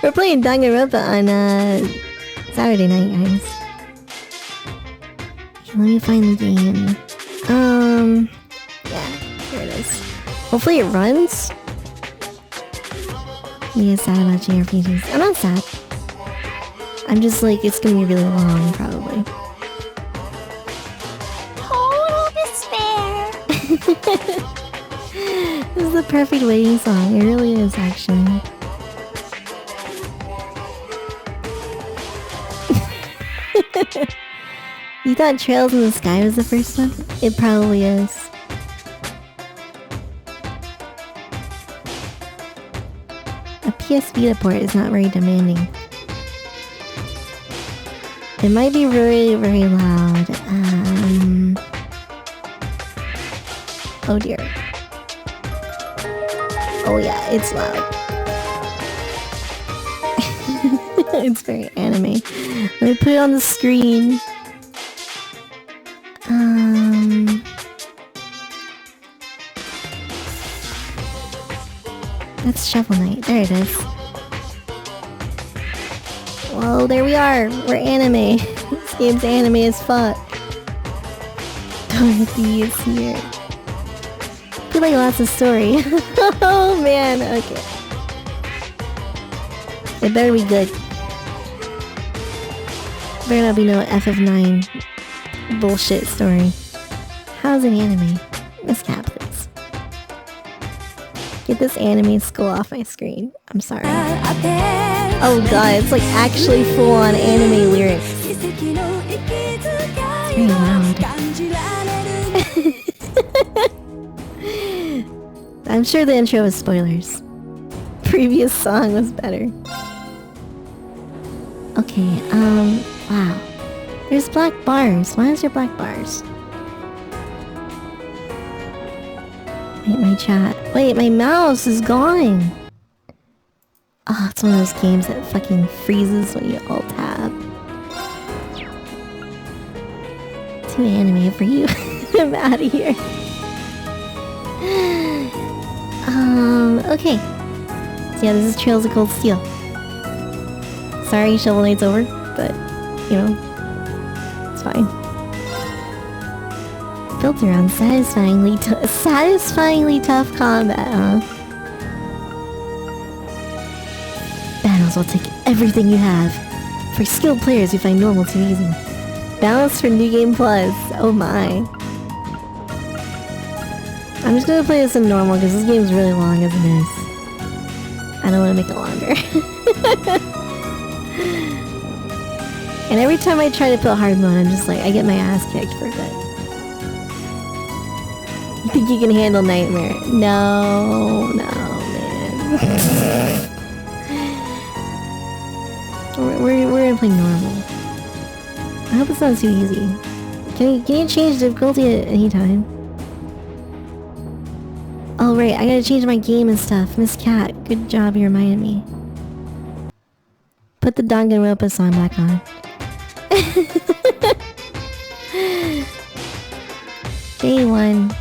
We're playing Danganronpa on Saturday night, guys. Okay, let me find the game. Yeah, here it is. Hopefully it runs. You get sad about JRPGs. I'm not sad. I'm just like, it's gonna be really long, probably. Total despair. This is the perfect waiting song. It really is, actually. You thought Trails in the Sky was the first one? It probably is. A PS Vita port is not very demanding. It might be very, very loud. Oh dear. Oh yeah, it's loud. It's very anime. Let me put it on the screen. That's Shovel Knight. There it is. Whoa, there we are. We're anime. This game's anime as fuck. Dorothy is here. I feel like lots of story. Oh man, okay. It better be good. Better not be no FF9 bullshit story. How's an anime? Miss Cat, please. Get this anime skull off my screen. I'm sorry. Oh god, it's like actually full on anime lyrics. It's very loud. I'm sure the intro was spoilers. Previous song was better. Okay, wow. There's black bars. Why is there black bars? Wait, my chat. Wait, my mouse is gone. Oh, it's one of those games that fucking freezes when you alt tab. Too anime for you. I'm out of here. Okay. So yeah, this is Trails of Cold Steel. Sorry, Shovel Knight's over, but, you know, it's fine. Built around satisfyingly tough combat, huh? Battles will take everything you have. For skilled players who find normal too easy. Balance for New Game Plus. Oh my. I'm just gonna play this in normal because this game's really long as it is. I don't want to make it longer. And every time I try to put hard mode, I'm just like, I get my ass kicked for a bit. You think you can handle Nightmare? No, man. we're gonna play normal. I hope it's not too easy. Can you change difficulty at any time? Oh right, I gotta change my game and stuff. Miss Cat, good job, you reminded me. Put the Danganronpa song back on. Day 1.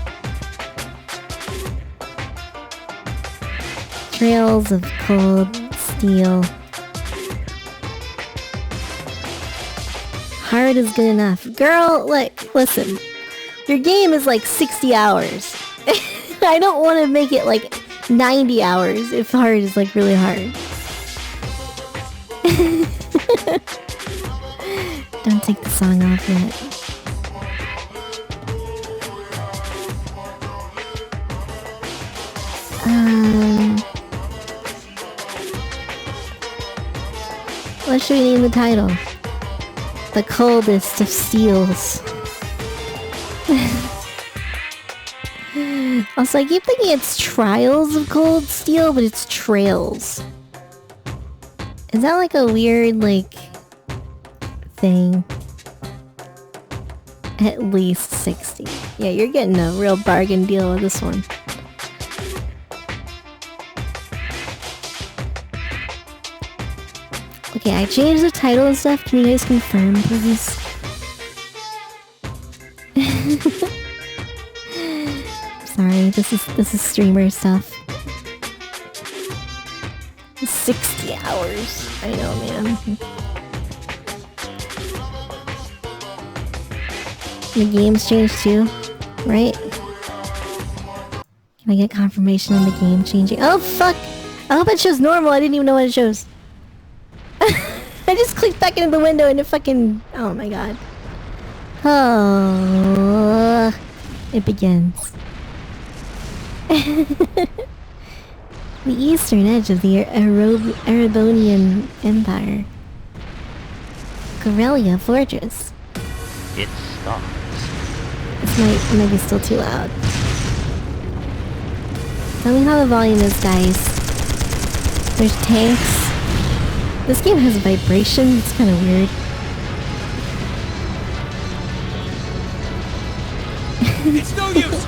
Trails of Cold Steel. Hard is good enough. Girl, like, listen. Your game is like 60 hours. I don't want to make it like 90 hours if hard is like really hard. Don't take the song off yet. What should we name the title? The Coldest of Steels. Also, I keep thinking it's Trials of Cold Steel, but it's Trails. Is that like a weird, like, thing? At least 60. Yeah, you're getting a real bargain deal with this one. Okay, I changed the title and stuff. Can you guys confirm, please? Sorry, this is streamer stuff. 60 hours. I know, man. The game's changed too, right? Can I get confirmation on the game changing? Oh, fuck! I hope it shows normal. I didn't even know what it shows. I just clicked back into the window and it fucking... Oh my god. Oh... It begins. The eastern edge of the Erebonian Empire. Corellia Fortress. It stops. It might be still too loud. Tell me how the volume is, guys. There's tanks. This game has vibration. It's kind of weird. It's no use!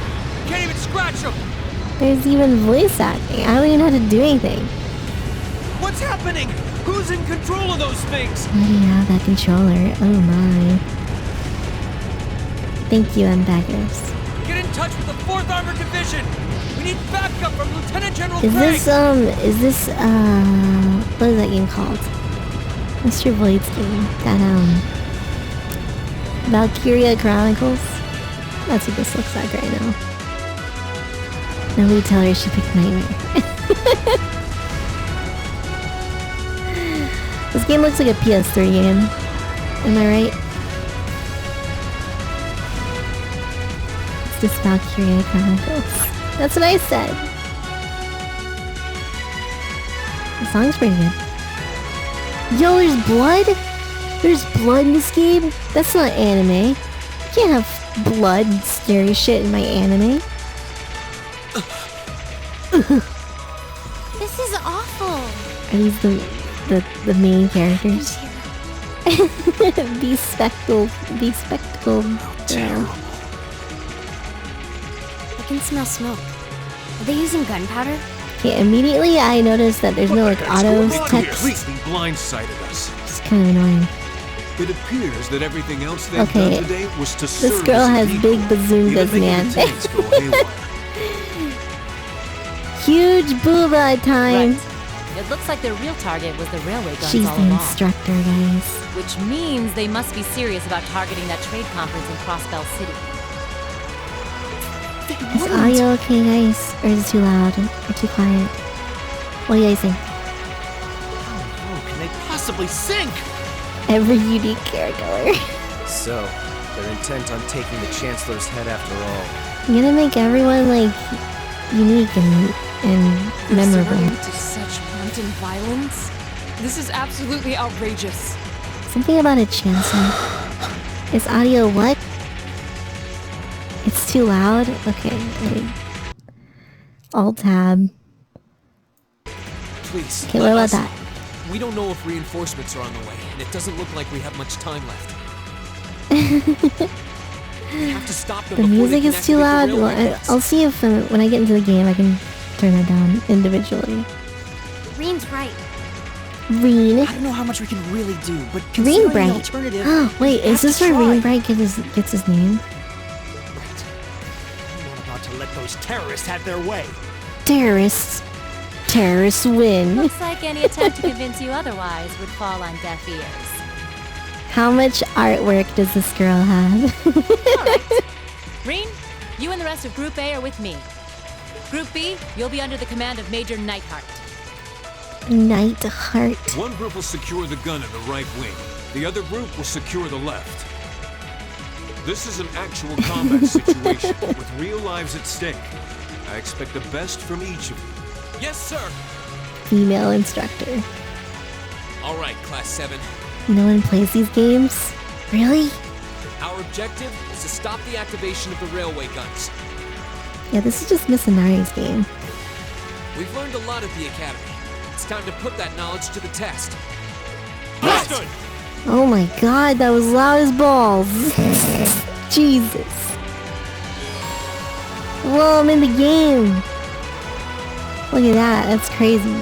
Can't even scratch them! There's even voice acting. I don't even know how to do anything. What's happening? Who's in control of those things? Why do you have that controller? Oh my. Thank you, Baggers. Get in touch with the 4th Armored Division! We need backup from Lieutenant General Is Craig! this, what is that game called? Mr. Void's game. That, Valkyria Chronicles? That's what this looks like right now. Nobody tell her she picked Nightmare. This game looks like a PS3 game. Am I right? It's just Valkyria Chronicles. That's what I said. The song's pretty good. Yo, there's blood? There's blood in this game? That's not anime. You can't have blood and scary shit in my anime. This is awful. Are these the main characters? Bespectacled girl. I can smell smoke. Are they using gunpowder? Okay, immediately I noticed that there's no like auto text. Completely blindsided us. It's kind of annoying. It appears that everything else they've done today was to serve This girl has big bazookas, man. Huge booba time. Right. It looks like their real target was the railway guns She's all the along. instructor, guys. Which means they must be serious about targeting that trade conference in Crossbell City. Is audio okay, guys? Or is it too loud or too quiet? What do you guys think? How can they possibly sink? Every unique character. So, they're intent on taking the Chancellor's head after all. I'm gonna make everyone like unique and memorable. Resorting to such wanton violence? This is absolutely outrageous. Something about a chancellor. Is audio what? It's too loud? Okay, wait. Alt-tab. Please. Okay, what about that? We don't know if reinforcements are on the way, and it doesn't look like we have much time left. We have to stop them The before music they is can too activate loud? the Well, railway guns. I'll see if when I get into the game I can turn that down individually. Reen's right. Reen. I don't know how much we can really do, but Reen considering the Bright. alternative, Wait, we is have this to where try. Reen Bright gets his name? Right. I'm not about to let those terrorists have their way. Terrorists. Terrorists win. Looks like any attempt to convince you otherwise would fall on deaf ears. How much artwork does this girl have? Alright. Reen, you and the rest of Group A are with me. Group B, you'll be under the command of Major Nightheart. Nightheart. One group will secure the gun in the right wing. The other group will secure the left. This is an actual combat situation with real lives at stake. I expect the best from each of you. Yes, sir. Female instructor. All right, Class 7. No one plays these games? Really? Our objective is to stop the activation of the railway guns. Yeah, this is just Miss Inari's game. We've learned a lot at the Academy. It's time to put that knowledge to the test. What? Oh my god, that was loud as balls. Jesus. Whoa, I'm in the game. Look at that, that's crazy.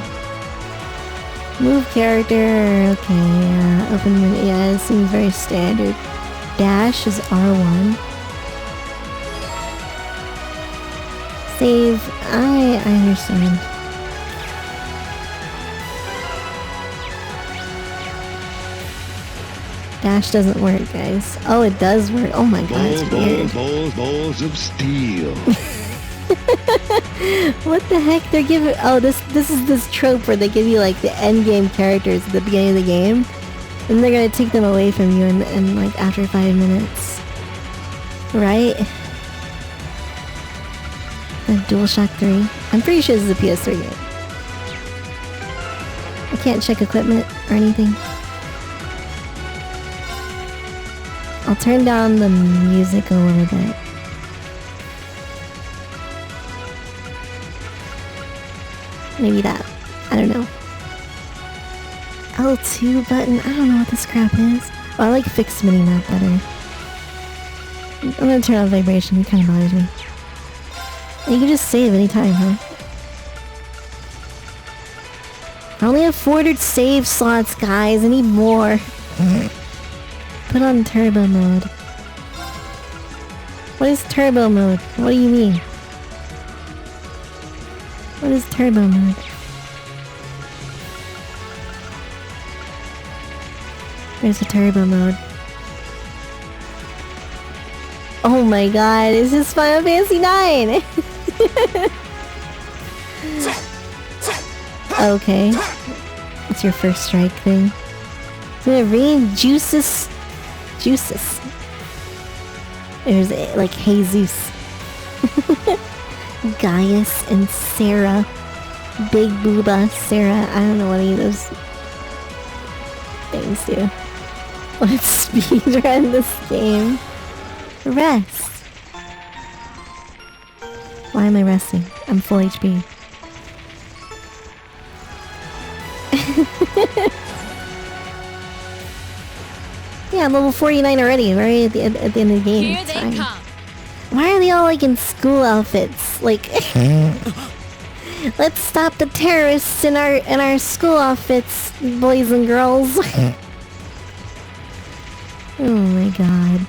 Move character, okay, open menu, yeah, it seems very standard. Dash is R1. Save, I understand. Dash doesn't work, guys. Oh, it does work. Oh my god, it's weird. Balls of steel. What the heck? They're giving... Oh, this is this trope where they give you, like, the end game characters at the beginning of the game. And they're gonna take them away from you in like, after 5 minutes. Right? The DualShock 3. I'm pretty sure this is a PS3 game. I can't check equipment or anything. I'll turn down the music a little bit. Maybe that. I don't know. L2 button. I don't know what this crap is. Oh, I like fixed mini-map better. I'm gonna turn on vibration. It kinda bothers me. And you can just save anytime, huh? I only have 400 save slots, guys. I need more. Put on turbo mode. What is turbo mode? What do you mean? What is turbo mode? There's a turbo mode. Oh my god, it's just Final Fantasy 9! Okay. What's your first strike thing? It's gonna rain juices. Juices. There's like Jesus. Gaius and Sarah. Big Booba, Sarah. I don't know what any of those things do. Let's speedrun this game. Rest. Why am I resting? I'm full HP. Yeah, I'm level 49 already, right at the end of the game. Here they come. Why are they all like in school outfits? Like, let's stop the terrorists in our school outfits, boys and girls. Oh my god.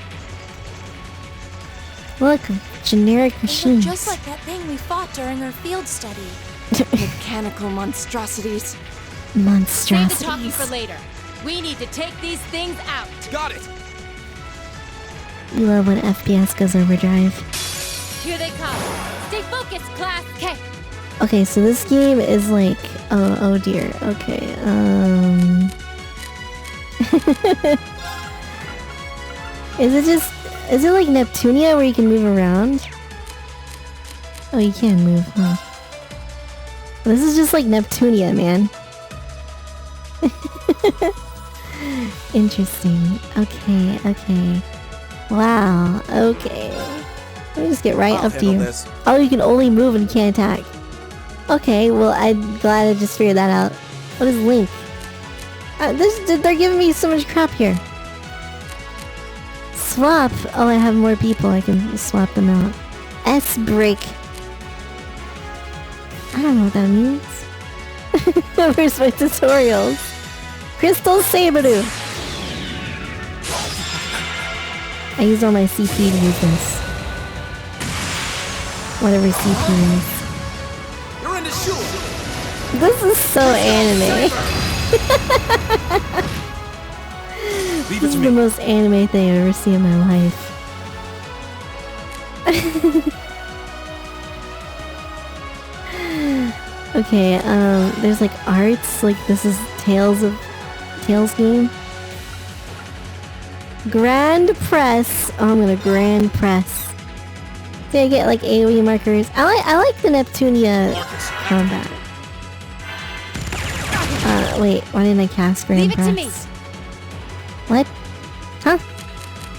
Look, generic machines. Just like that thing we fought during our field study. Mechanical monstrosities. Save the Monstrosities. talking for later. We need to take these things out. Got it! You love when FPS goes overdrive. Here they come. Stay focused, class. Okay. Okay, so this game is like... Oh dear. Okay, Is it like Neptunia where you can move around? Oh, you can move, huh? This is just like Neptunia, man. Interesting. Okay. Wow, okay. Let me just get right up to you. This. Oh, you can only move and you can't attack. Okay, well, I'm glad I just figured that out. What is Link? They're giving me so much crap here. Swap! Oh, I have more people. I can swap them out. S-break. I don't know what that means. Where's my tutorials? Crystal Saberoo! I used all my CP to use this. Whatever CP is. You're in the shoe! This is so anime. Leave This it is to the me. most anime thing I've ever seen in my life. Okay, there's like arts, like this is Tails game. Grand Press. Oh, I'm gonna Grand Press. See, I get like AoE markers. I like the Neptunia combat. Wait, why didn't I cast Grand Leave it Press? to me. What? Huh?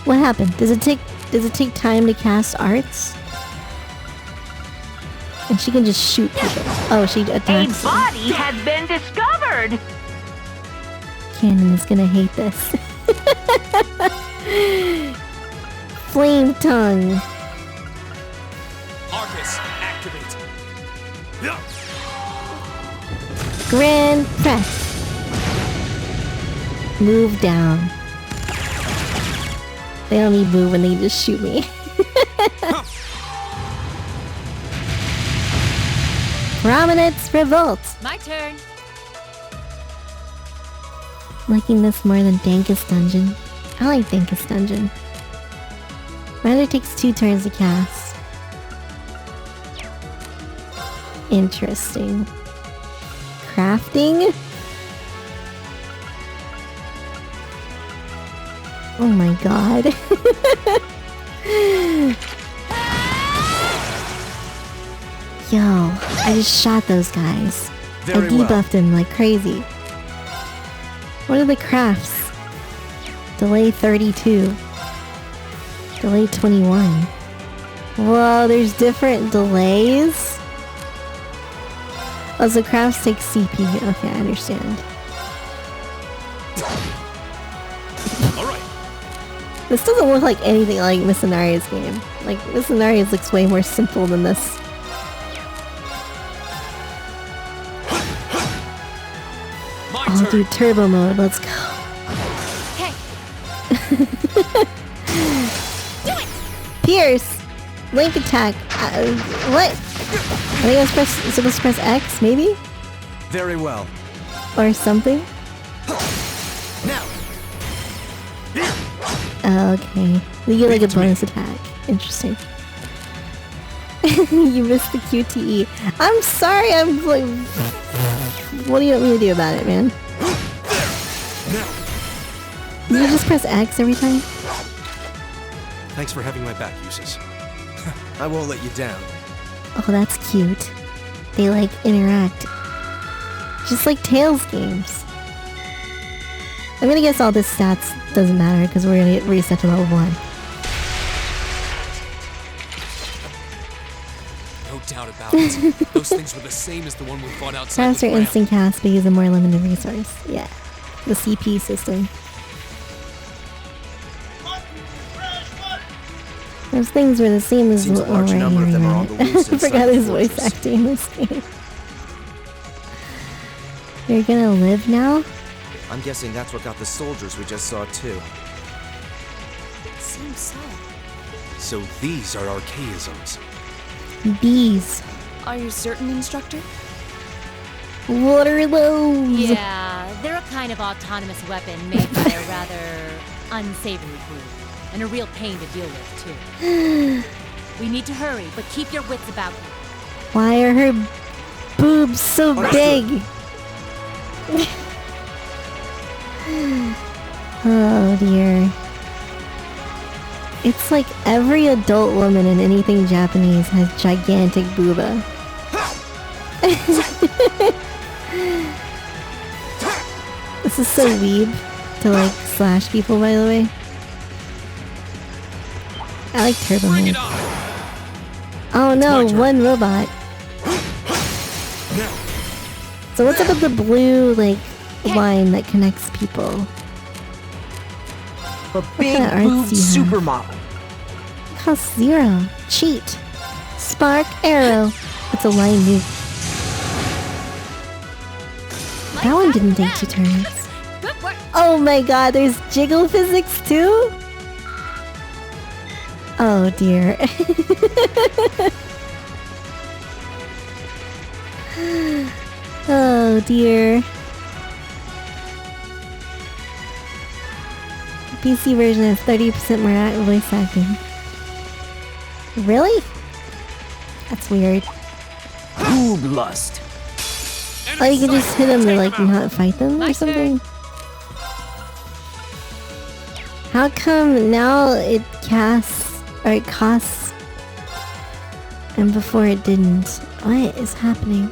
What happened? Does it take time to cast arts? And she can just shoot people. Oh, she attacks them. body has been discovered! Canon is gonna hate this. Flame tongue. Arcus, activate. Yeah. Grand press. Move down. They don't need move when they just shoot me. Prominence revolt. My turn. Liking this more than Dankest Dungeon. I like Dinkus Dungeon. Magic takes 2 turns to cast. Interesting. Crafting? Oh my god. Yo, I just shot those guys. I debuffed them like crazy. What are the crafts? Delay 32. Delay 21. Whoa, there's different delays? Oh, so crafts take CP. Okay, I understand. Alright. This doesn't look like anything like Missinaria's game. Like, Missinaria's looks way more simple than this. I'll do turbo mode, let's go. Okay. Do it! Pierce! Link attack. What? I think I'm supposed to press X, maybe? Very well. Or something? Now. Okay. You get like a bonus attack. Interesting. You missed the QTE. I'm sorry, I'm like... What do you want me to do about it, man? You just press X every time? Thanks for having my back, Uses. I won't let you down. Oh, that's cute. They like interact. Just like Tails games. I'm gonna guess all this stats doesn't matter because we're gonna get reset to level 1. No doubt about it. Those things were the same as the one we fought outside Crafts the are ramp. instant cast but use a more limited resource. Yeah. The CP system. Those things were the same as Seems a large number of them are on the loose I inside forgot the his voice fortress. acting in this game. You're gonna live now? I'm guessing that's what got the soldiers we just saw too. Seems so. So these are archaisms. Bees. Are you certain, Instructor? What are those? Yeah, they're a kind of autonomous weapon made by a rather unsavory group. And a real pain to deal with, too. We need to hurry, but keep your wits about you. Why are her boobs so big? Oh dear. It's like every adult woman in anything Japanese has gigantic booba. This is so weeb to like slash people, by the way. I like turbo mode. Oh no, one robot. So what's up with the blue like line that connects people? A big kind of arts boobed do you have? supermodel. Cost 0. Cheat. Spark arrow. It's a line nuke. That one didn't take 2 turns. Good work. Oh my god, there's jiggle physics too? Oh dear. Oh dear. PC version has 30% more voice acting. Really? That's weird. Boob lust. Oh, you can just hit them to like not fight them or something? How come now it casts, or it costs, and before it didn't? What is happening?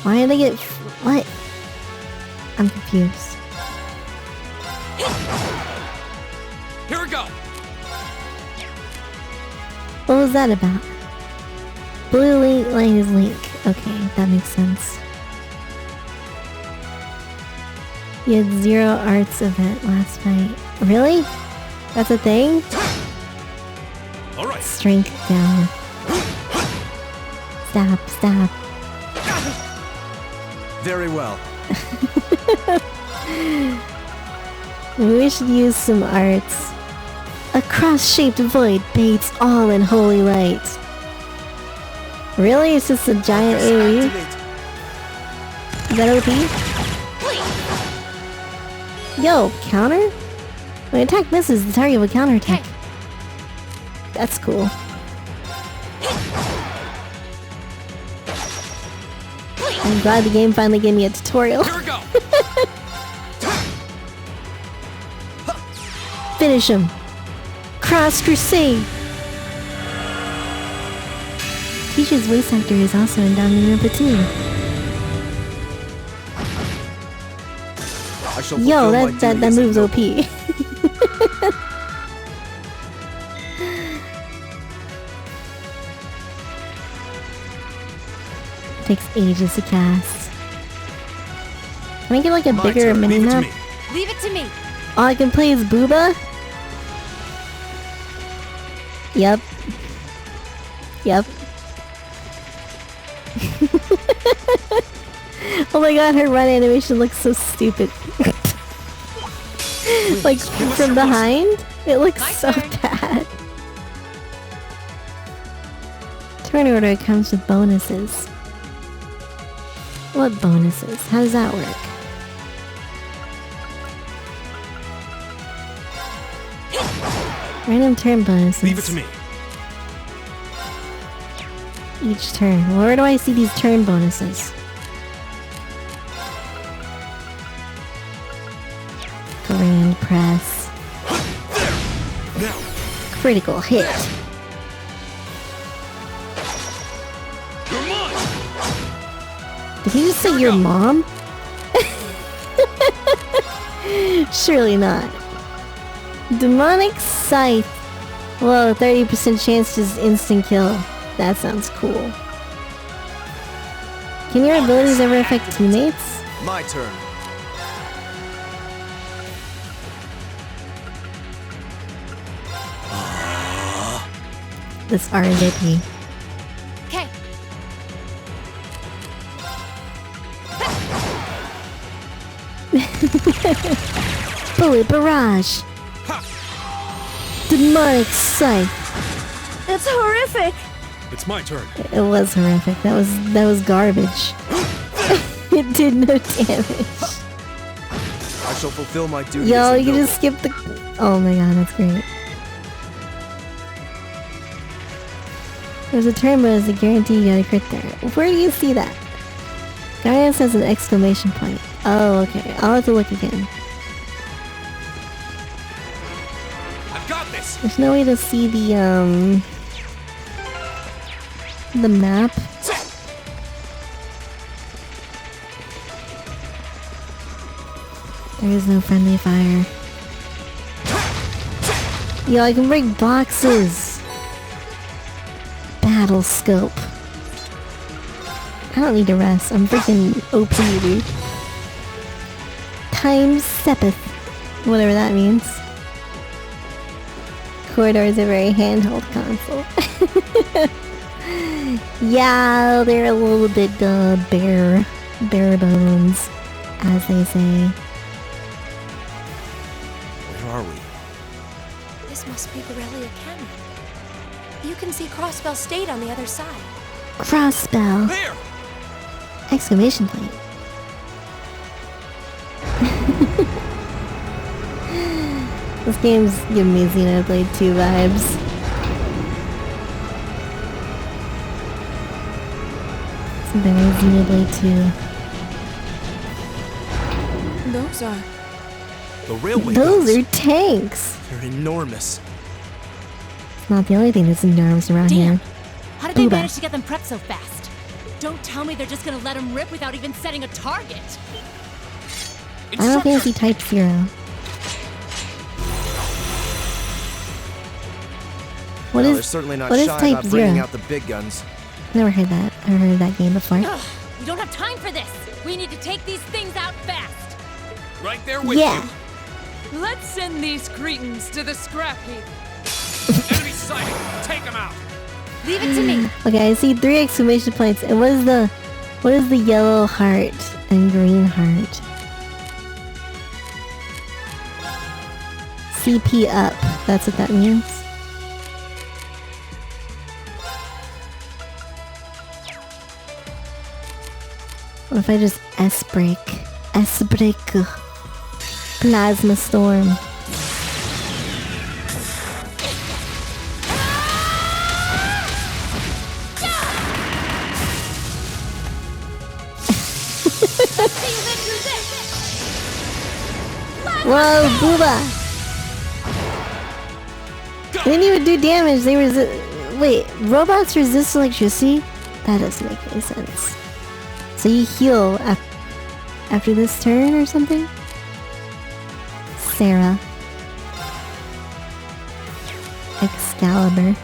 Why did they get, what? I'm confused. Here we go. What was that about? Blue link line is Link. Okay, that makes sense. You had 0 arts event last fight. Really? That's a thing? All right. Strength down. Stab, stab. Very well. We should use some arts. A cross-shaped void bathes all in holy light. Really? It's just a giant AoE? Is that OP? Yo, counter? When attack misses, the target will counterattack. That's cool. I'm glad the game finally gave me a tutorial. Here we go. Finish him. Cross Crusade. Teacher's voice actor is also in Danganronpa 2. Yo, that move's OP. Takes ages to cast. Can I get like a bigger mini map? Leave it to me. All I can play is Booba? Yep. Yep. Oh my god, her run animation looks so stupid. Like, from behind? It looks so bad. Turn order comes with bonuses. What bonuses? How does that work? Random turn bonuses. Leave it to me. Each turn. Where do I see these turn bonuses? Grand press. Critical hit. Did he just say your mom? Surely not. Demonic Scythe. Whoa, 30% chance to instant kill. That sounds cool. Can your abilities ever affect teammates? My turn. This RJP. Okay. Bullet barrage. Demonic Scythe. It's horrific. It's my turn. It was horrific. That was garbage. It did no damage. I shall fulfill my duty. Yo, you can just skip the. Oh my god, that's great. There's a turn bonus that guarantee you got a crit there. Where do you see that? Gaius has an exclamation point. Oh, okay. I'll have to look again. I've got this. There's no way to see the map. There is no friendly fire. Yo, I can break boxes. Battle scope. I don't need to rest. I'm freaking OP, dude. Time Sepith. Whatever that means. Corridor is a very handheld console. Yeah, they're a little bit bare bones, as they say. Where are we? This must be Borrelia Canyon. You can see Crossbell State on the other side. Crossbell! There! Exclamation point. This game's giving me Xenoblade 2 vibes. It's very Xenoblade 2. Those are... The railway Those guns. are tanks! They're enormous. It's not the only thing that's enormous around Damn. here. How did they Booba. manage to get them prepped so fast? Don't tell me they're just gonna let them rip without even setting a target. Final Fantasy Type 0. What Well, is they're certainly not what is shy Type about bringing 0? out the big guns. Never heard that. Never heard of that game before. Ugh, we don't have time for this. We need to take these things out fast. Right there with Yeah. you. Let's send these cretins to the scrap heap. Enemy sighted. Take them out. Leave it to me. Okay, I see 3 exclamation points. And what is the yellow heart and green heart? CP up. That's what that means. What if I just S-break? S-break. Plasma storm. Whoa, booba! They didn't even do damage. They resist. Wait, robots resist electricity? That doesn't make any sense. So you heal after this turn or something? Sarah. Excalibur.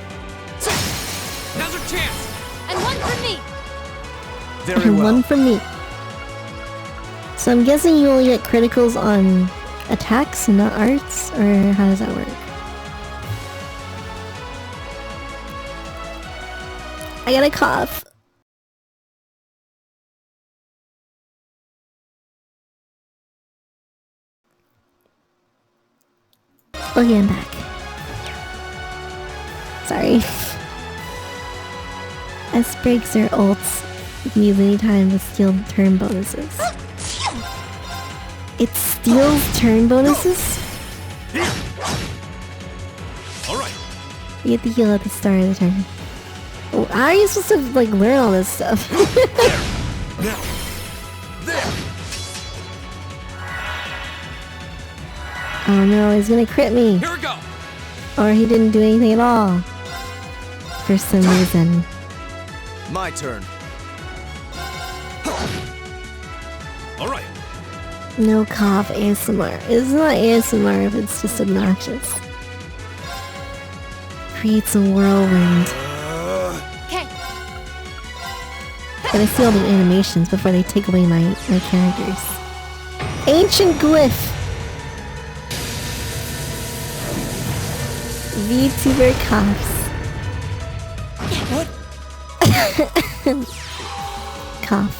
Now's your chance. And one for me. Very And well. one from me. So I'm guessing you only get criticals on attacks and not arts? Or how does that work? I got a cough. Okay, I'm back. Sorry. S breaks their ults. You can use any time to steal turn bonuses. It steals turn bonuses? Alright. You get the heal at the start of the turn. Oh, how are you supposed to like learn all this stuff? Now. There. Oh no, he's gonna crit me. Here we go. Or he didn't do anything at all. For some reason. My turn. Alright. No cough ASMR. It's not ASMR if it's just obnoxious. Creates a whirlwind. Okay. Gotta see all the animations before they take away my characters. Ancient glyph. VTuber coughs. What? Cough.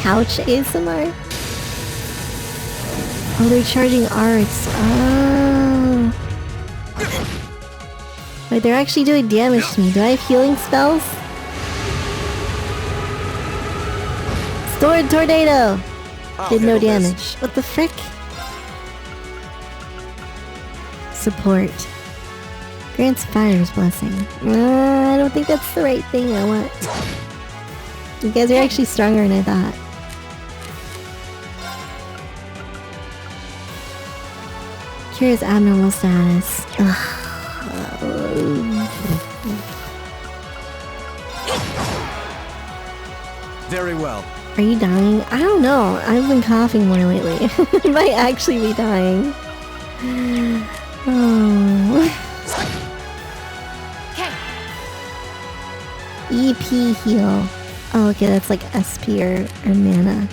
Couch ASMR? Oh, they're charging arts. Oh. Wait, they're actually doing damage to me. Do I have healing spells? Sword tornado! Did no damage. What the frick? Support. Grants fire's blessing. I don't think that's the right thing I want. You guys are actually stronger than I thought. Cures abnormal status. Very well. Are you dying? I don't know. I've been coughing more lately. I might actually be dying. Oh. EP heal. Oh, okay, that's like SP or mana.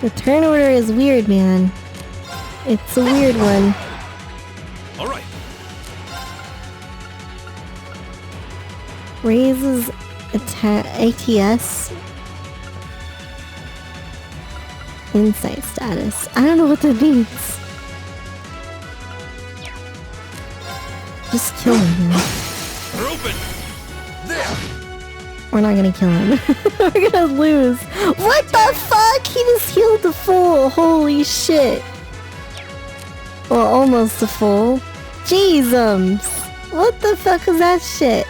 The turn order is weird, man. It's a weird one. Alright. Raises attack ATS. Insight status. I don't know what that means. Just kill him, man. We're open. There. We're not gonna kill him. We're gonna lose. What the fuck? He just healed the full. Holy shit. Well, almost the full. Jesus. What the fuck was that shit?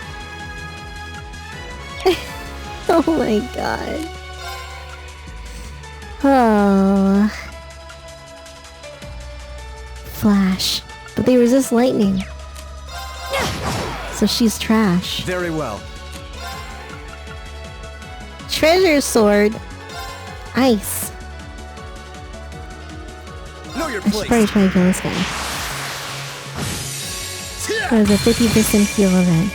Oh my god. Oh. Flash. But they resist lightning. So she's trash. Very well. Treasure sword. Ice. Know your I should place. probably try to kill this guy. There's a 50% heal event.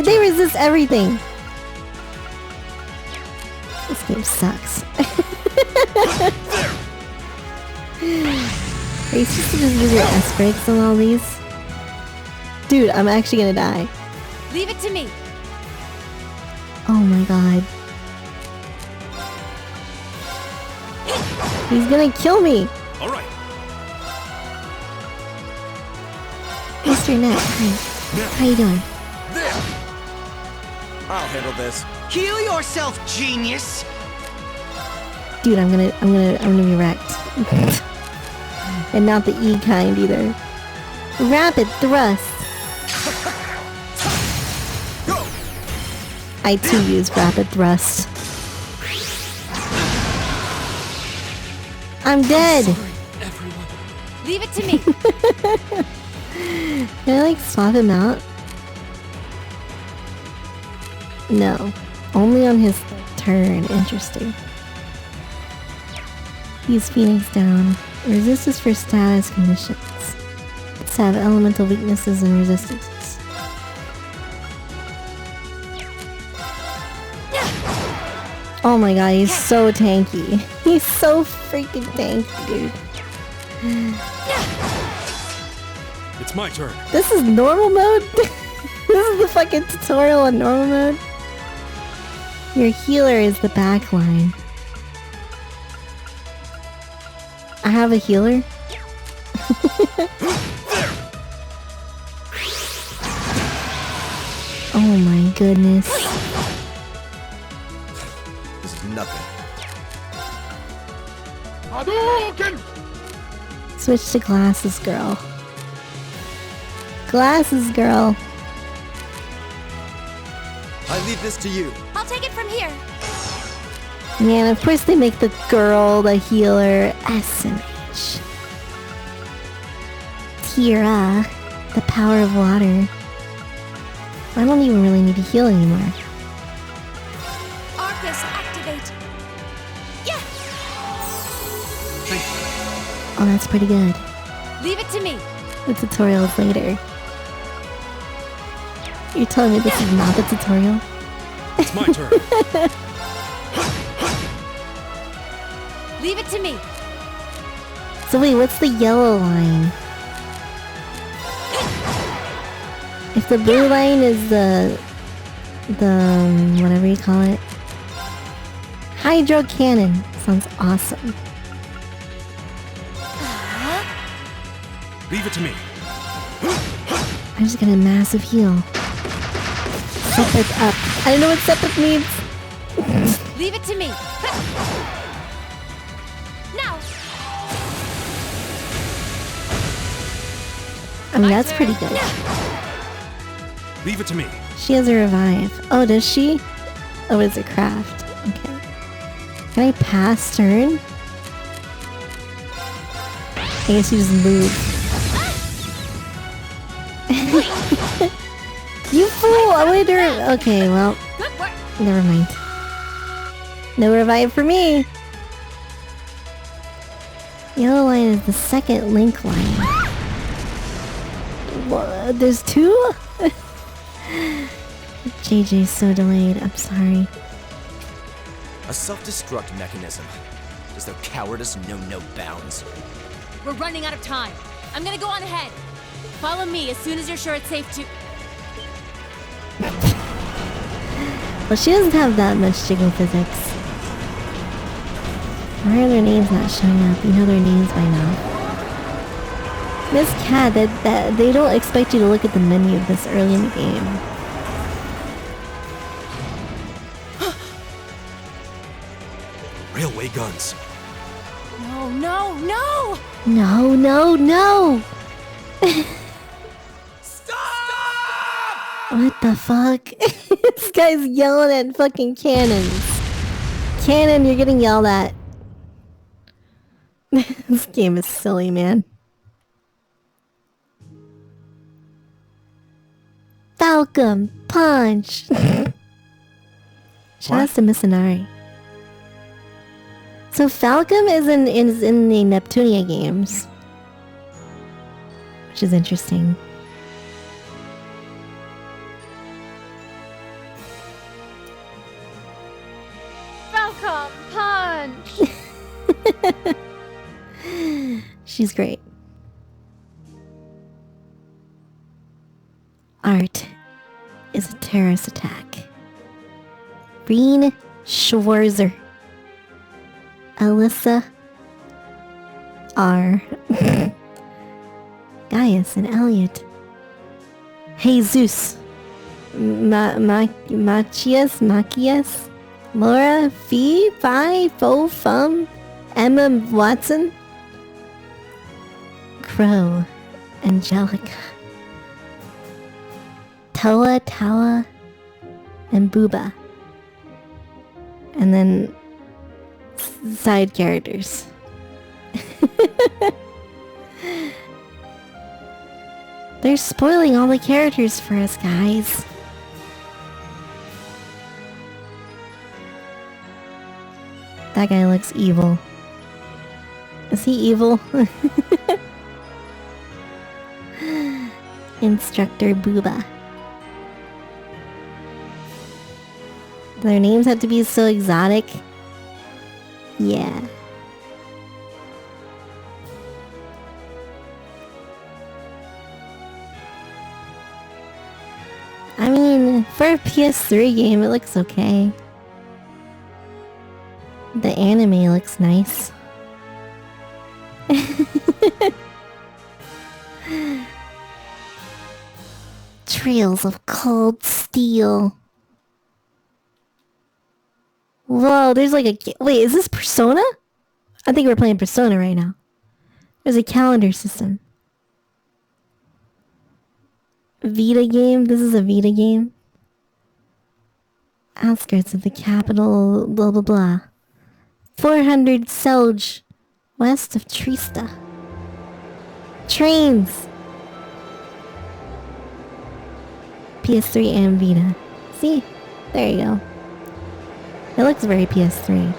They resist everything. This game sucks. Are you supposed to just use your S breaks on all these? Dude, I'm actually gonna die. Leave it to me. Oh my god. He's gonna kill me! Alright. Mr. Net, hi. How you doing? There. I'll handle this. Heal yourself, genius. Dude, I'm gonna be wrecked. And not the E kind either. Rapid thrust! I too use rapid thrust. I'm dead. Sorry, everyone. Leave it to me. Can I like swap him out? No. Only on his turn. Interesting. Use Phoenix down. Resist is for status conditions. Let's have elemental weaknesses and resistances. Oh my god, he's so tanky. He's so freaking tanky, dude. It's my turn. This is normal mode? This is the fucking tutorial on normal mode? Your healer is the back line. I have a healer? Oh my goodness. This is nothing. Switch to glasses girl. Glasses girl. I leave this to you. I'll take it from here. Man, of course they make the girl the healer. SMH. Tira. The power of water. I don't even really need to heal anymore. Arcus, activate. Yeah. Oh, that's pretty good. Leave it to me. The tutorial is later. You're telling me this is not the tutorial? It's my turn. Leave it to me. So wait, what's the yellow line? If the blue line is the whatever you call it. Hydro cannon. Sounds awesome. Leave it to me. I'm just gonna massive heal. Sepith up. I don't know what Sepith means. Leave it to me. Now. I mean, that's pretty good. Leave it to me. She has a revive. Oh, does she? Oh, it's a craft. Okay. Can I pass turn? I guess you just move. You fool! I wanted to... Okay, well... Never mind. No revive for me! Yellow line is the second link line. What? There's two? JJ's so delayed. I'm sorry. A self-destruct mechanism. Does their cowardice know no bounds? We're running out of time. I'm gonna go on ahead. Follow me as soon as you're sure it's safe to... Well, she doesn't have that much jiggle physics. Why are their names not showing up? You know their names by now. Miss Cat, that they don't expect you to look at the menu this early in the game. Railway guns. No, no, no! No, no, no! What the fuck? This guy's yelling at fucking cannons. Cannon, you're getting yelled at. This game is silly, man. Falcon punch! Shouts to Missinari. So Falcon is in the Neptunia games. Which is interesting. Falcon punch. She's great. Art is a terrorist attack. Reen Schwarzer. Alyssa R. Gaius and Elliot. Jesus. Machias. Laura, Fee, Phi, Fo, Fum, Emma Watson. Crow. Angelica. Toa, Tawa, and Booba. And then side characters. They're spoiling all the characters for us, guys. That guy looks evil. Is he evil? Instructor Booba. Their names have to be so exotic. Yeah. I mean, for a PS3 game, it looks okay. The anime looks nice. Trails of cold steel. Whoa, there's like a... Wait, is this Persona? I think we're playing Persona right now. There's a calendar system. Vita game? This is a Vita game? Outskirts of the capital, blah blah blah. 400 Selge, west of Trista. Trains! PS3 and Vita. See? There you go. It looks very PS3.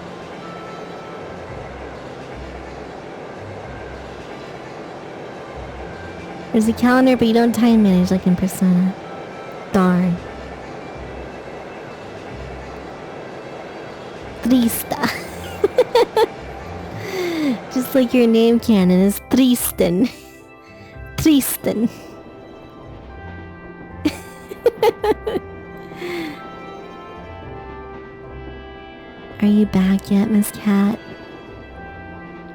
There's a calendar, but you don't time manage like in Persona. Darn. Trista. Just like your name canon is Tristan. Tristan. Are you back yet, Miss Cat?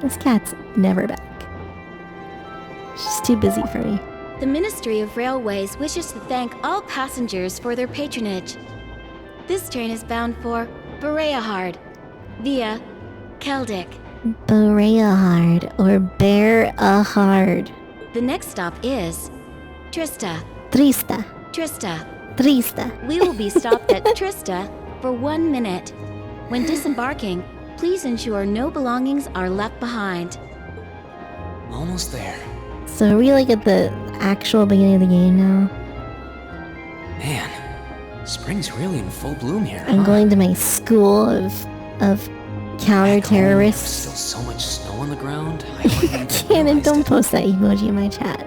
Miss Cat's never back. She's too busy for me. The Ministry of Railways wishes to thank all passengers for their patronage. This train is bound for Bereahard via Keldic. Bereahard or Bear-a-hard. The next stop is Trista. Trista. Trista. Trista. We will be stopped at Trista for 1 minute. When disembarking, please ensure no belongings are left behind. Almost there. So are we like at the actual beginning of the game now? Man, spring's really in full bloom here. I'm going to my school of counter-terrorists. Still so much snow on the ground. Cannon, don't post that emoji in my chat.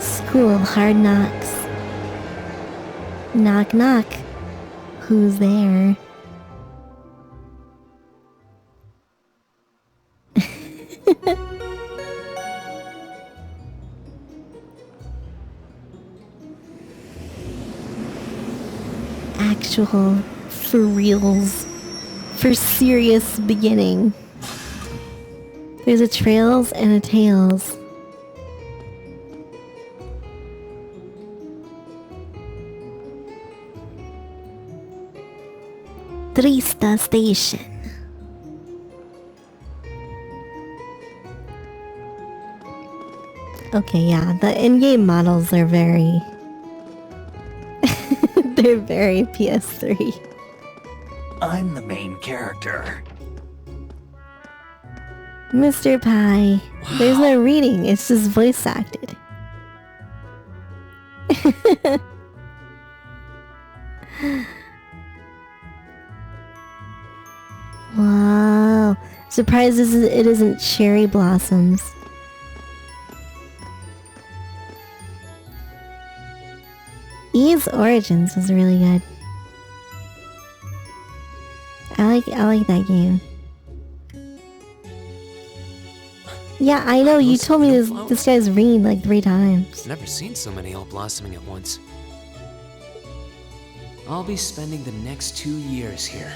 School of Hard Knocks. Knock knock. Who's there? Actual, for reals, for serious beginning. There's a Trails and a Tails. Trista Station. Okay, yeah, the in-game models are very... they're very PS3. I'm the main character. Mr. Pie. Wow. There's no reading, it's just voice acted. Wow. Surprised it isn't cherry blossoms. E's Origins was really good. I like that game. Yeah, I know, you told me this guy's ringing like 3 times. Never seen so many all blossoming at once. I'll be spending the next 2 years here.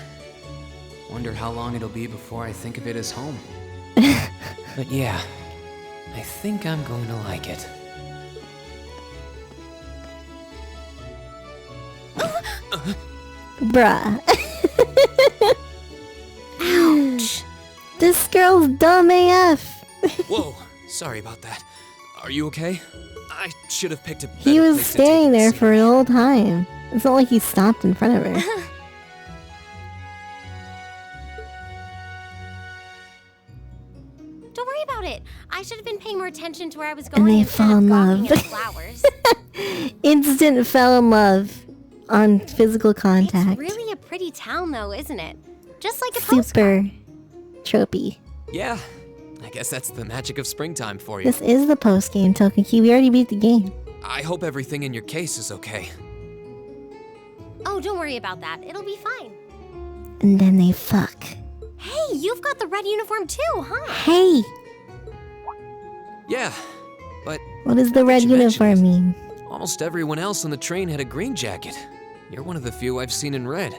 Wonder how long it'll be before I think of it as home. But yeah, I think I'm going to like it. Bruh. Ouch. This girl's dumb AF. Whoa, sorry about that. Are you okay? I should have picked a better He was place to standing take there this. for the whole time. It's not like he stopped in front of her. Don't worry about it. I should have been paying more attention to where I was And going they instead fall of in gawking love. at flowers. Instant fell in love on physical It's contact. really a pretty town, though, isn't it? Just like a postcard. Super tropey. Yeah, I guess that's the magic of springtime for you. This is the post game, Tokuki. We already beat the game. I hope everything in your case is okay. Oh, don't worry about that. It'll be fine. And then they fuck. Hey, you've got the red uniform too, huh? Hey! Yeah, but What does the red you mention uniform it. mean? almost everyone else on the train had a green jacket. You're one of the few I've seen in red.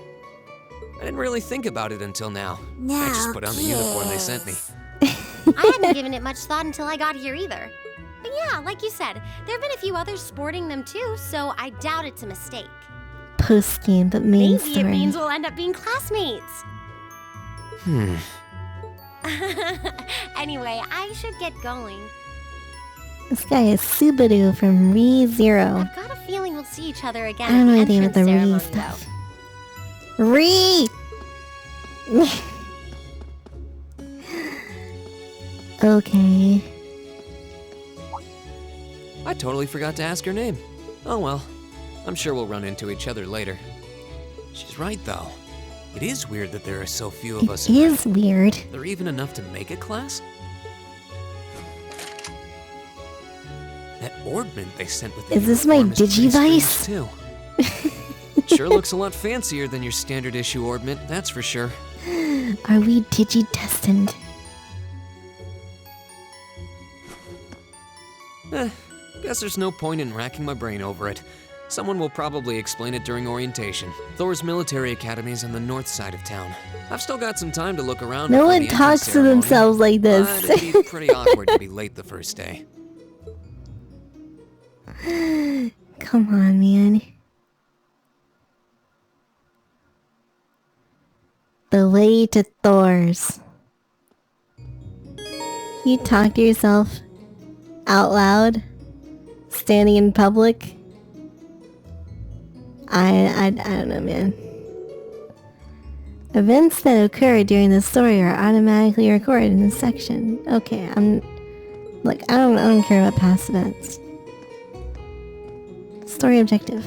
I didn't really think about it until now. I just put on the uniform they sent me. I hadn't given it much thought until I got here either. But yeah, like you said, there have been a few others sporting them too, so I doubt it's a mistake. Post game, but main Maybe story. it means we'll end up being classmates. Anyway, I should get going. This guy is Subaru from Re:Zero. I've got a feeling we'll see each other again I don't know at the anything about entrance the ceremony, Re though. stuff. Re! Okay. I totally forgot to ask her name. Oh well, I'm sure we'll run into each other later. She's right though. It is weird that there are so few of us. It is weird. There even enough to make a class? That orbment they sent with the Is this my uniform is pretty strange, Digivice? too. Sure looks a lot fancier than your standard issue orbment, that's for sure. Are we digi-destined? Guess there's no point in racking my brain over it. Someone will probably explain it during orientation. Thor's military academy is on the north side of town. I've still got some time to look around. No before one the entrance talks to ceremony, themselves like this. but it'd be pretty awkward to be late the first day. Come on, man. The way to Thor's. You talk to yourself out loud, standing in public. I don't know, man. Events that occur during the story are automatically recorded in this section. Okay, look, I don't care about past events. Story objective.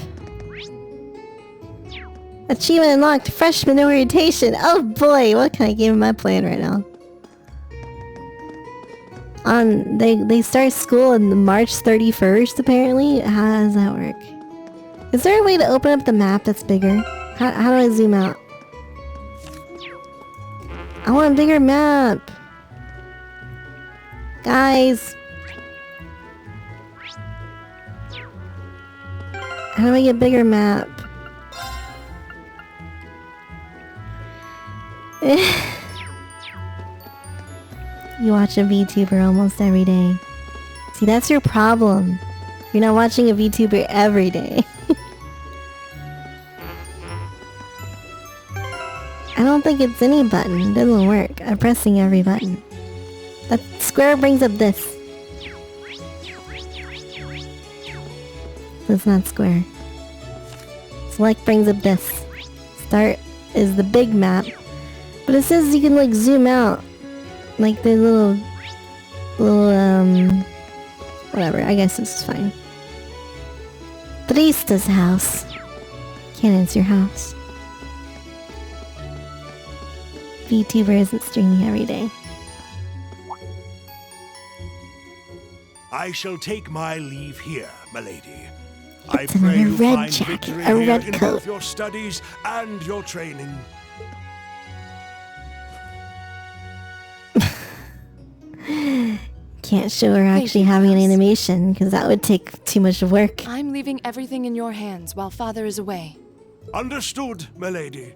Achievement unlocked, freshman orientation. Oh boy, what can I give in my plan right now? They start school on March 31st apparently. How does that work? Is there a way to open up the map that's bigger? How do I zoom out? I want a bigger map. Guys. How do I get a bigger map? You watch a VTuber almost every day. See, that's your problem. You're not watching a VTuber every day. I don't think it's any button. It doesn't work. I'm pressing every button. That square brings up this. It's not square. Select brings up this. Start is the big map. But it says you can like zoom out. Like the little whatever, I guess this is fine. Trista's house. Can't answer your house. VTuber isn't streaming every day. I shall take my leave here, milady. I It's pray another you red find jacket, victory a here red in coat. both your studies and your training. Can't show her actually having an animation because that would take too much work. I'm leaving everything in your hands while Father is away. Understood, milady.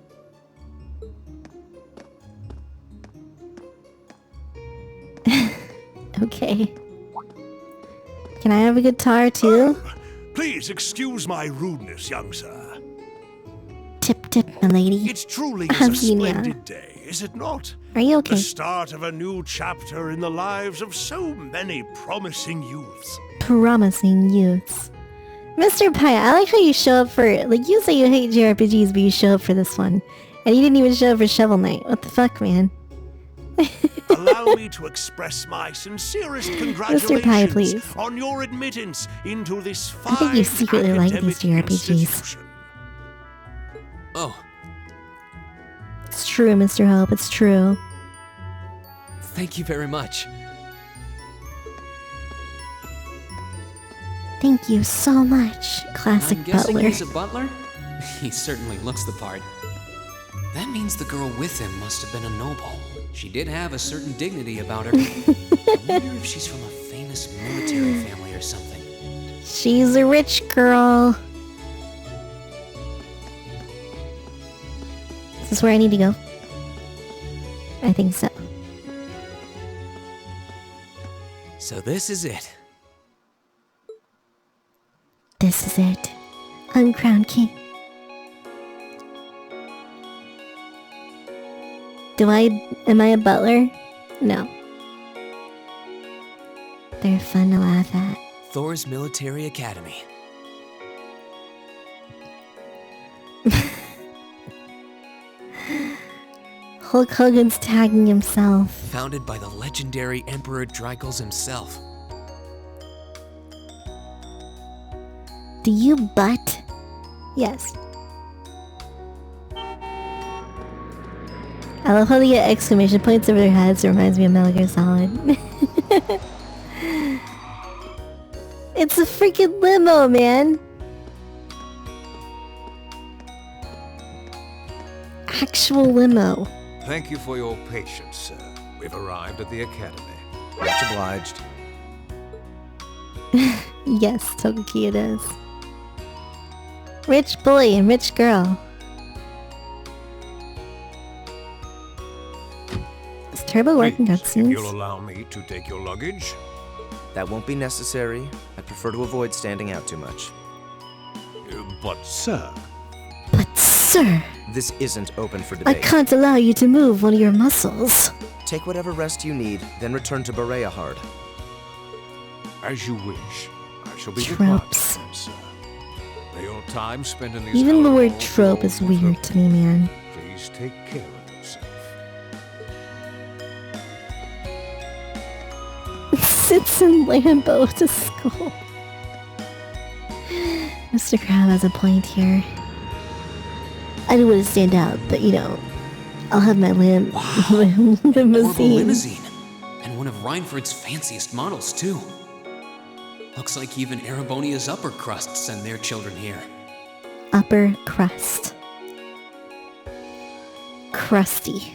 Okay. Can I have a guitar too? Please excuse my rudeness, young sir. Tip tip, my lady. It truly is a Have you now? splendid day, is it not? Are you okay? The start of a new chapter in the lives of so many promising youths. Promising youths. Mr. Pie, I like how you show up for, like, you say you hate JRPGs, but you show up for this one. And you didn't even show up for Shovel Knight. What the fuck, man? Allow me to express my sincerest congratulations Mr. Pie, please. on your admittance into this fine I think you secretly like these academic JRPGs. institution. Oh, It's true, Mr. Hope, it's true. thank you very much. Thank you so much, classic I'm guessing butler. he's a butler? He certainly looks the part. That means the girl with him must have been a noble. She did have a certain dignity about her. I wonder if she's from a famous military family or something. She's a rich girl. Is this where I need to go? I think so. So this is it. This is it. Uncrowned King. Am I a butler? No. They're fun to laugh at. Thor's Military Academy. Hulk Hogan's tagging himself. Founded by the legendary Emperor Dreigels himself. Do you butt? Yes. I love how they get exclamation points over their heads. It reminds me of Metal Gear Solid. It's a freaking limo, man. Actual limo. Thank you for your patience, sir. We've arrived at the academy. Much obliged. Yes, Togeki it is. Rich boy and rich girl. Is Turbo working Please, if you'll cutscenes? allow me to take your luggage. That won't be necessary. I prefer to avoid standing out too much. But, sir... But sir, This isn't open for I debate. can't allow you to move one of your muscles. Take whatever rest you need, then return to Berea Hard. As you wish. I shall be Tropes. departing, sir. May your time spent in these Even the word household trope is roles weird to me, man. Please take care of yourself. Sits in Lambo to school. Mr. Crab has a point here. I don't want to stand out, but you know, I'll have my Marble limousine. limousine. And one of Reinford's fanciest models, too. Looks like even Erebonia's upper crust send their children here. Upper crust. Crusty.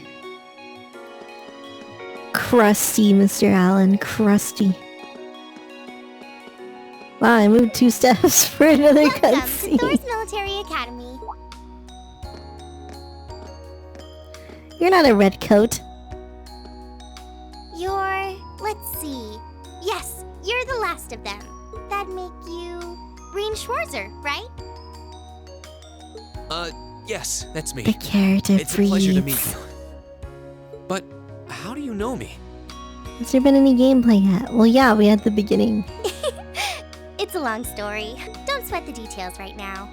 Crusty, Mr. Allen. Crusty. Wow, I moved 2 steps for another Welcome to cutscene. Thor's Military Academy. You're not a red coat. Let's see. Yes, you're the last of them. That'd make you Breen Schwarzer, right? Yes, that's me. The character It's a pleasure to meet breathes. you. But how do you know me? Has there been any gameplay yet? Well, yeah, we had the beginning. It's a long story. Don't sweat the details right now.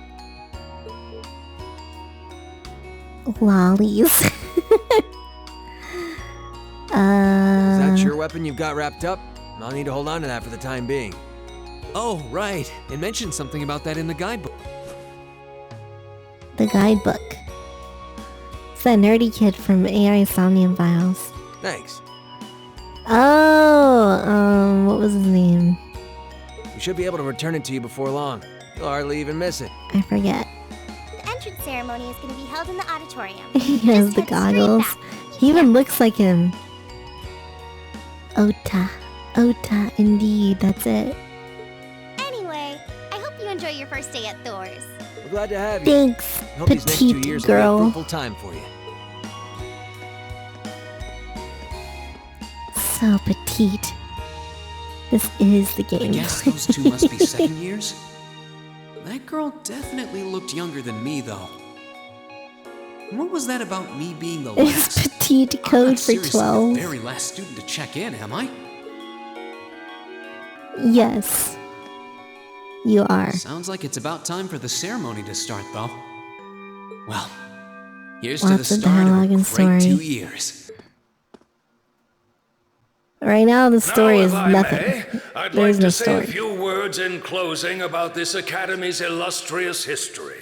Lollies. Is that your weapon you've got wrapped up? I'll need to hold on to that for the time being. Oh, right. It mentioned something about that in the guidebook. The guidebook. It's that nerdy kid from AI Somnium Files. Thanks. Oh, what was his name? We should be able to return it to you before long. You'll hardly even miss it. I forget. The entrance ceremony is going to be held in the auditorium. He has the Just head straight goggles. back. He even looks like him. Ota. Ota, indeed, that's it. Anyway, I hope you enjoy your first day at Thor's. We're glad to have you. Thanks, I hope these next 2 petite years will girl. be a fruitful time for you. So petite. This is the game. I guess those two must be second years? That girl definitely looked younger than me, though. What was that about me being the It's last? petite I'm code not for seriously 12. the very last student to check in, am I? Yes. You are. Sounds like it's about time for the ceremony to start, though. Well, here's to the Lots of start of dialogue a and great story. 2 years. Right now, the story Now, is if I nothing. may, I'd There's like no to say story. a few words in closing about this academy's illustrious history.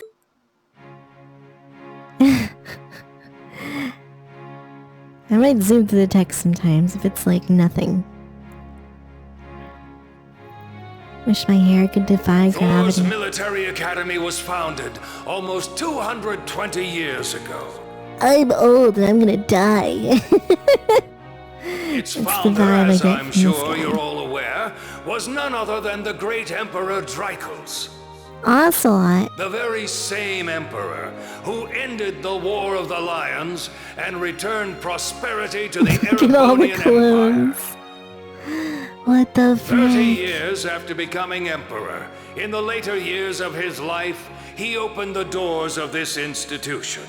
I might zoom through the text sometimes if it's like nothing. Wish my hair could defy Thor's gravity. military academy was founded almost 220 years ago. I'm old and I'm gonna die. Its the founder, vibe I as get I'm from this sure guy. you're all aware, was none other than the great Emperor Drycles. Ocelot. The very same emperor who ended the War of the Lions and returned prosperity to the Get all the Aragonian Empire. clones. What the 30 frick? years after becoming emperor, in the later years of his life, he opened the doors of this institution.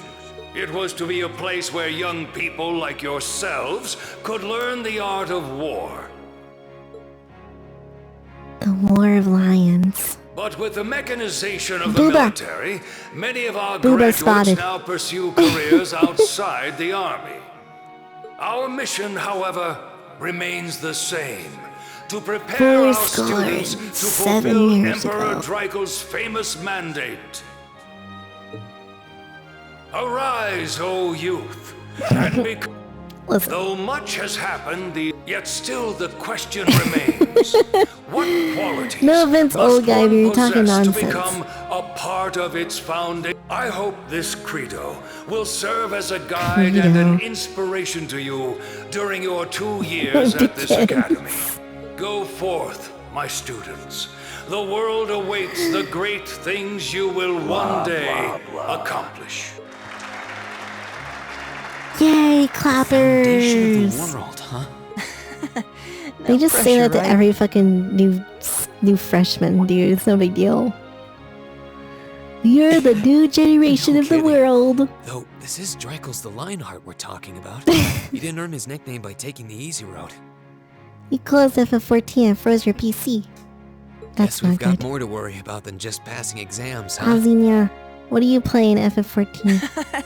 It was to be a place where young people like yourselves could learn the art of war. The War of Lions. But with the mechanization of the Booba. military, many of our Booba graduates spotted. now pursue careers outside the army. Our mission, however, remains the same. To prepare our students to 7 fulfill years Emperor ago. Drycles' famous mandate. Arise, O youth, and become... Though much has happened, yet still the question remains. What qualities No offense, must old guy, one but you're talking possess nonsense. to become a part of its foundation? I hope this credo will serve as a guide and an inspiration to you during your 2 years at this academy. Go forth, my students. The world awaits the great things you will one day accomplish. Yay, Foundation of clappers! the world, huh? They just say pressure, that to right? every fucking new freshman, dude. It's no big deal. You're the new generation of the world. Though, this is Drycles the Lionheart we're talking about. He didn't earn his nickname by taking the easy road. You closed FF14 and froze your PC. That's Guess we've not got good. more to worry about than just passing exams, huh? Azinia, what are you playing FF14?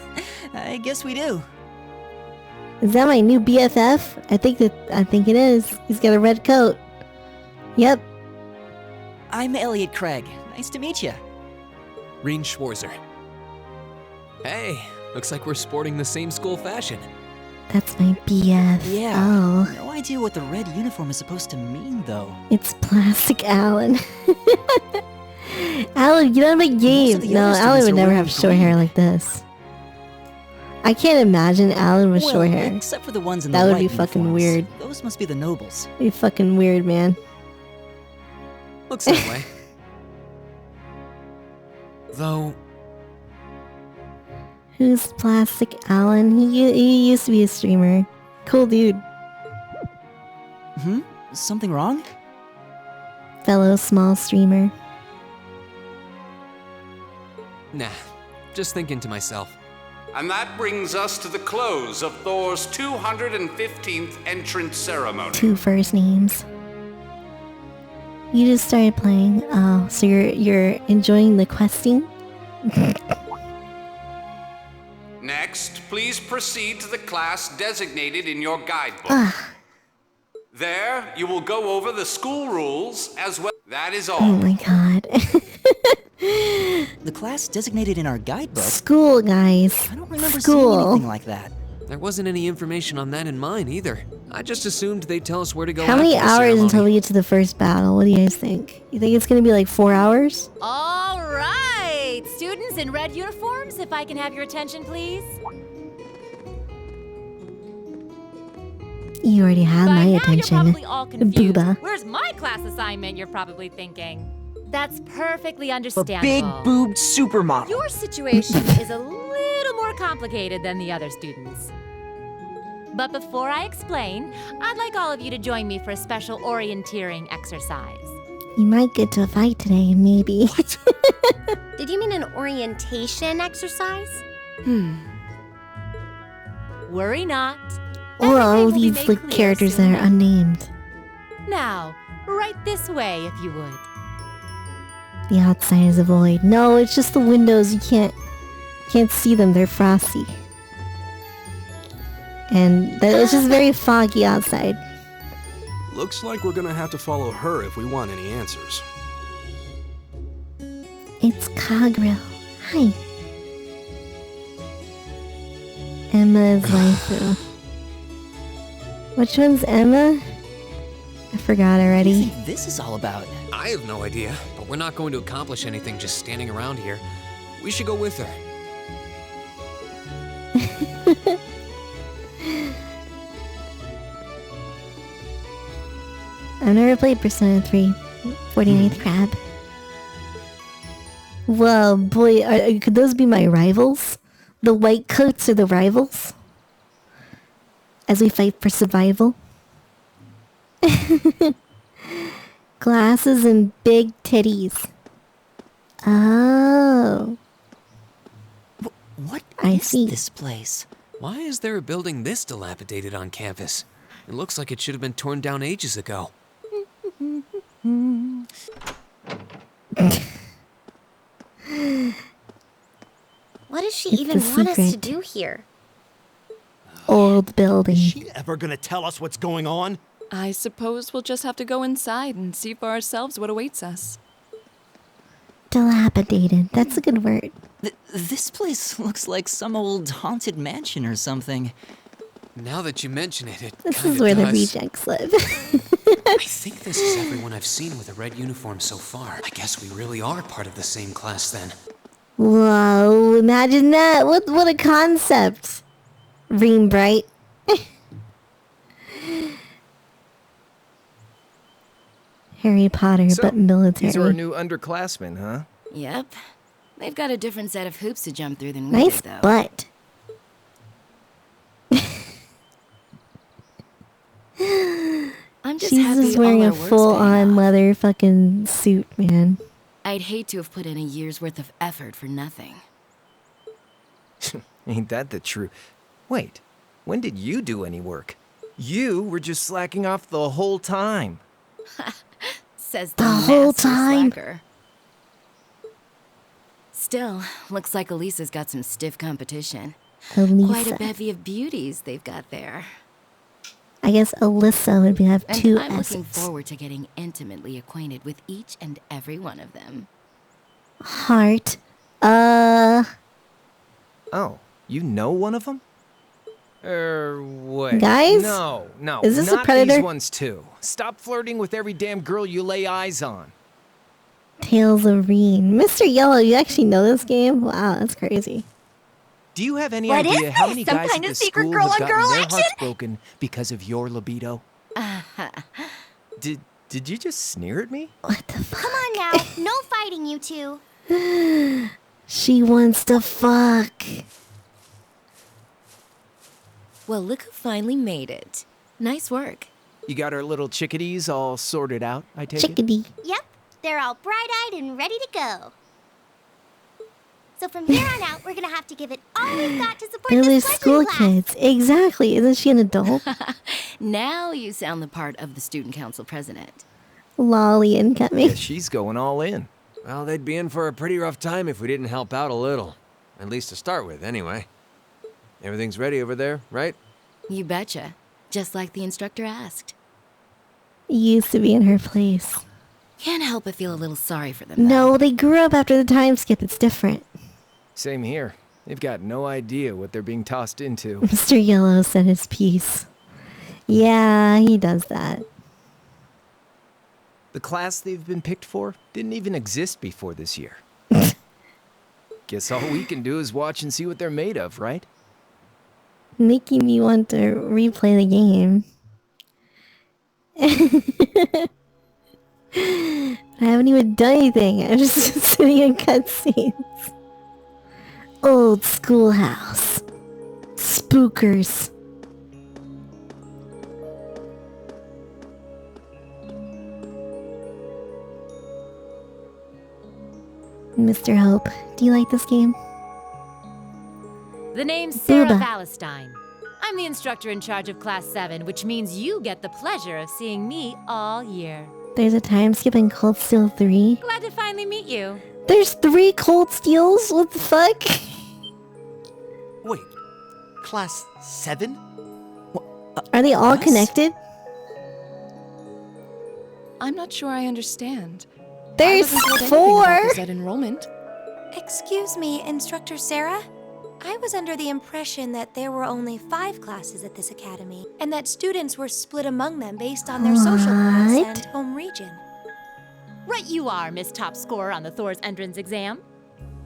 I guess we do. Is that my new BFF? I think it is. He's got a red coat. Yep. I'm Elliot Craig. Nice to meet you. Reen Schwarzer. Hey, looks like we're sporting the same school fashion. That's my BF. Yeah. Oh. No idea what the red uniform is supposed to mean, though. It's Plastic Alan. Alan, get out of my game. the No, other Alan students would are never wearing have short hair green. like this. I can't imagine Alan with Well, short hair. except for the ones in That the would white be fucking uniforms. weird. Those must be the nobles. It'd be fucking weird, man. Looks that way. Though, Who's Plastic Alan? He used to be a streamer. Cool dude. Hmm? Something wrong? Fellow small streamer. nah, just thinking to myself. And that brings us to the close of Thor's 215th entrance ceremony. 2 first names. You just started playing. Oh, so you're enjoying the questing? Next, please proceed to the class designated in your guidebook. Ah. There, you will go over the school rules as well. That is all. Oh my god. The class designated in our guidebook? School, guys. I don't remember seeing School. anything like that. There wasn't any information on that in mine either. I just assumed they'd tell us where to go. How many after the hours ceremony. until we get to the first battle? What do you guys think? You think it's gonna be like 4 hours? All right, students in red uniforms, if I can have your attention, please. You already have By my now, attention. You're probably all confused. Booba. Where's my class assignment? You're probably thinking. That's perfectly A understandable. big-boobed supermodel. Your situation is a little more complicated than the other students. But before I explain, I'd like all of you to join me for a special orienteering exercise. You might get to a fight today, maybe. Did you mean an orientation exercise? Worry not. Or all Everything will be these made like clear characters soon that are enough. unnamed. Now, right this way, if you would. The outside is a void. No, it's just the windows. You can't see them. They're frosty. And it's just very foggy outside. Looks like we're gonna have to follow her if we want any answers. It's Kagro. Hi. Emma's waifu. Which one's Emma? I forgot What do already. you think this is all about? I have no idea, but we're not going to accomplish anything just standing around here. We should go with her. I've never played Persona 3. 49th Crab. Whoa, boy, could those be my rivals? The white coats are the rivals? As we fight for survival? Glasses and big titties. Oh. What I is see. this place? Why is there a building this dilapidated on campus? It looks like it should have been torn down ages ago. What does she It's even the want us to secret. do here? Old building. Is she ever gonna tell us what's going on? I suppose we'll just have to go inside and see for ourselves what awaits us. Dilapidated. That's a good word. This place looks like some old haunted mansion or something. Now that you mention it, it This kinda is where the does. rejects live. I think this is everyone I've seen with a red uniform so far. I guess we really are part of the same class then. Whoa, imagine that. What a concept. Ream Bright. Harry Potter, So, but military. These are our new underclassmen, huh? Yep. They've got a different set of hoops to jump through than we Nice did, though. butt. I'm just She's happy just wearing all a our work's full-on leather fucking suit, man. I'd hate to have put in a year's worth of effort for nothing. Ain't that the truth? Wait, when did you do any work? You were just slacking off the whole time. Says The the whole master time? slacker. Still, looks like Elisa's got some stiff competition. Quite Elisa. a bevy of beauties they've got there. I guess Alyssa would have And two I'm looking S's. forward to getting intimately acquainted with each and every one of them. Heart. Oh, you know one of them? Wait. Guys? No. Is this a not predator? these ones too. Stop flirting with every damn girl you lay eyes on. Tales of Reen. Mr. Yellow, you actually know this game? Wow, that's crazy. Do you have any What is idea how this? many Some guys kind at of the secret school girl have on gotten girl their action? hearts broken because of your libido? Did you just sneer at me? Come on now, no fighting, you two. She wants to fuck. Well, look who finally made it. Nice work. You got our little chickadees all sorted out, I take Chickadee. Yep, they're all bright-eyed and ready to go. So from here on out, we're gonna have to give it all we've got to support They're this like pleasure school class. kids. Exactly. Isn't she an adult? Now you sound the part of the student council president. Lolly it? incoming. Yeah, she's going all in. Well, they'd be in for a pretty rough time if we didn't help out a little. At least to start with, anyway. Everything's ready over there, right? You betcha. Just like the instructor asked. Used to be in her place. Can't help but feel a little sorry for them. No, they grew up after the time skip. It's different. Same here. They've got no idea what they're being tossed into. Mr. Yellow said his piece. Yeah, he does that. The class they've been picked for didn't even exist before this year. Guess all we can do is watch and see what they're made of, right? Making me want to replay the game. I haven't even done anything. I'm just sitting in cutscenes. Old schoolhouse. Spookers. Mr. Hope, do you like this game? The name's Sarah Booba. Valentine. I'm the instructor in charge of Class 7, which means you get the pleasure of seeing me all year. There's a time skip in Cold Steel 3. Glad to finally meet you. There's 3 Cold Steels? What the fuck? Wait, Class 7? Are they all connected? I'm not sure I understand. There's I wasn't told anything 4! about that enrollment. Excuse me, Instructor Sarah? I was under the impression that there were only 5 classes at this academy, and that students were split among them based on their social class and home region. Right you are, Miss Top Scorer on the Thor's entrance exam.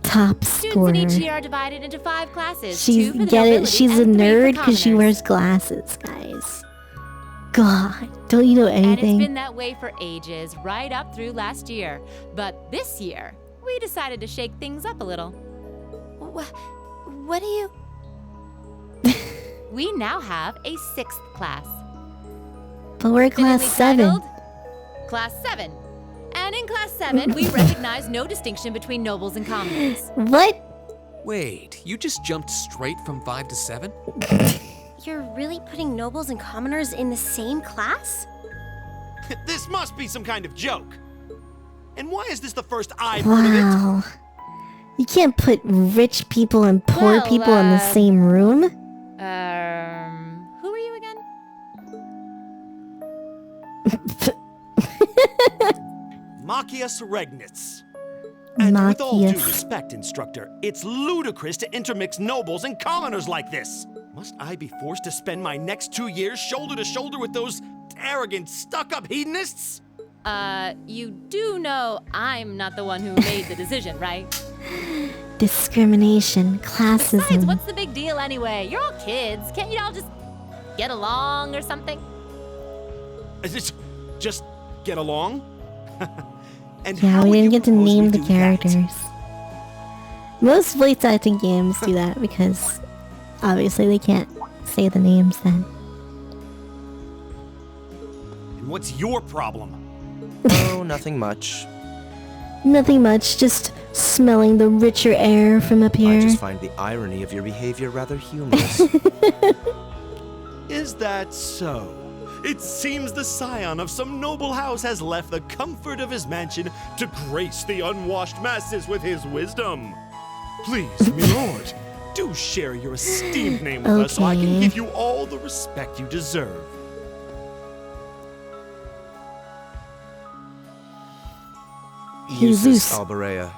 Top Students in each scorer. year are divided into 5 classes. She's 2 for the get it. nobility She's a and 3 for nerd because she commoners. wears glasses, guys. God, don't you know And it's anything? been that way for ages, right up through last year. But this year, we decided to shake things up a little. What do you... We now have a 6th class. But we're class 7. Titled Class 7. And in Class 7, we recognize no distinction between nobles and commoners. What? Wait, you just jumped straight from 5 to 7? You're really putting nobles and commoners in the same class? This must be some kind of joke. And why is this the first I've heard of it? Wow. You can't put rich people and poor Well, people in the same room. Who are you again? Machias Regnitz. And with all due Machias. respect, Instructor, it's ludicrous to intermix nobles and commoners like this. Must I be forced to spend my next 2 years shoulder to shoulder with those arrogant, stuck-up hedonists? You do know I'm not the one who made the decision, right? Discrimination, Besides, classism. what's the big deal anyway? You're all kids. Can't you all just get along or something? Is it just get along? And Yeah, how we would didn't you get to propose we name the do that? characters. Most voice acting games do that because obviously they can't say the names then. And what's your problem? Oh, nothing much. Nothing much, just smelling the richer air from up I here. just find the irony of your behavior rather humorous. Is that so? It seems the scion of some noble house has left the comfort of his mansion to grace the unwashed masses with his wisdom. Please, milord, do share your esteemed name with us so I can Okay. give you all the respect you deserve. Jesus. Alberea.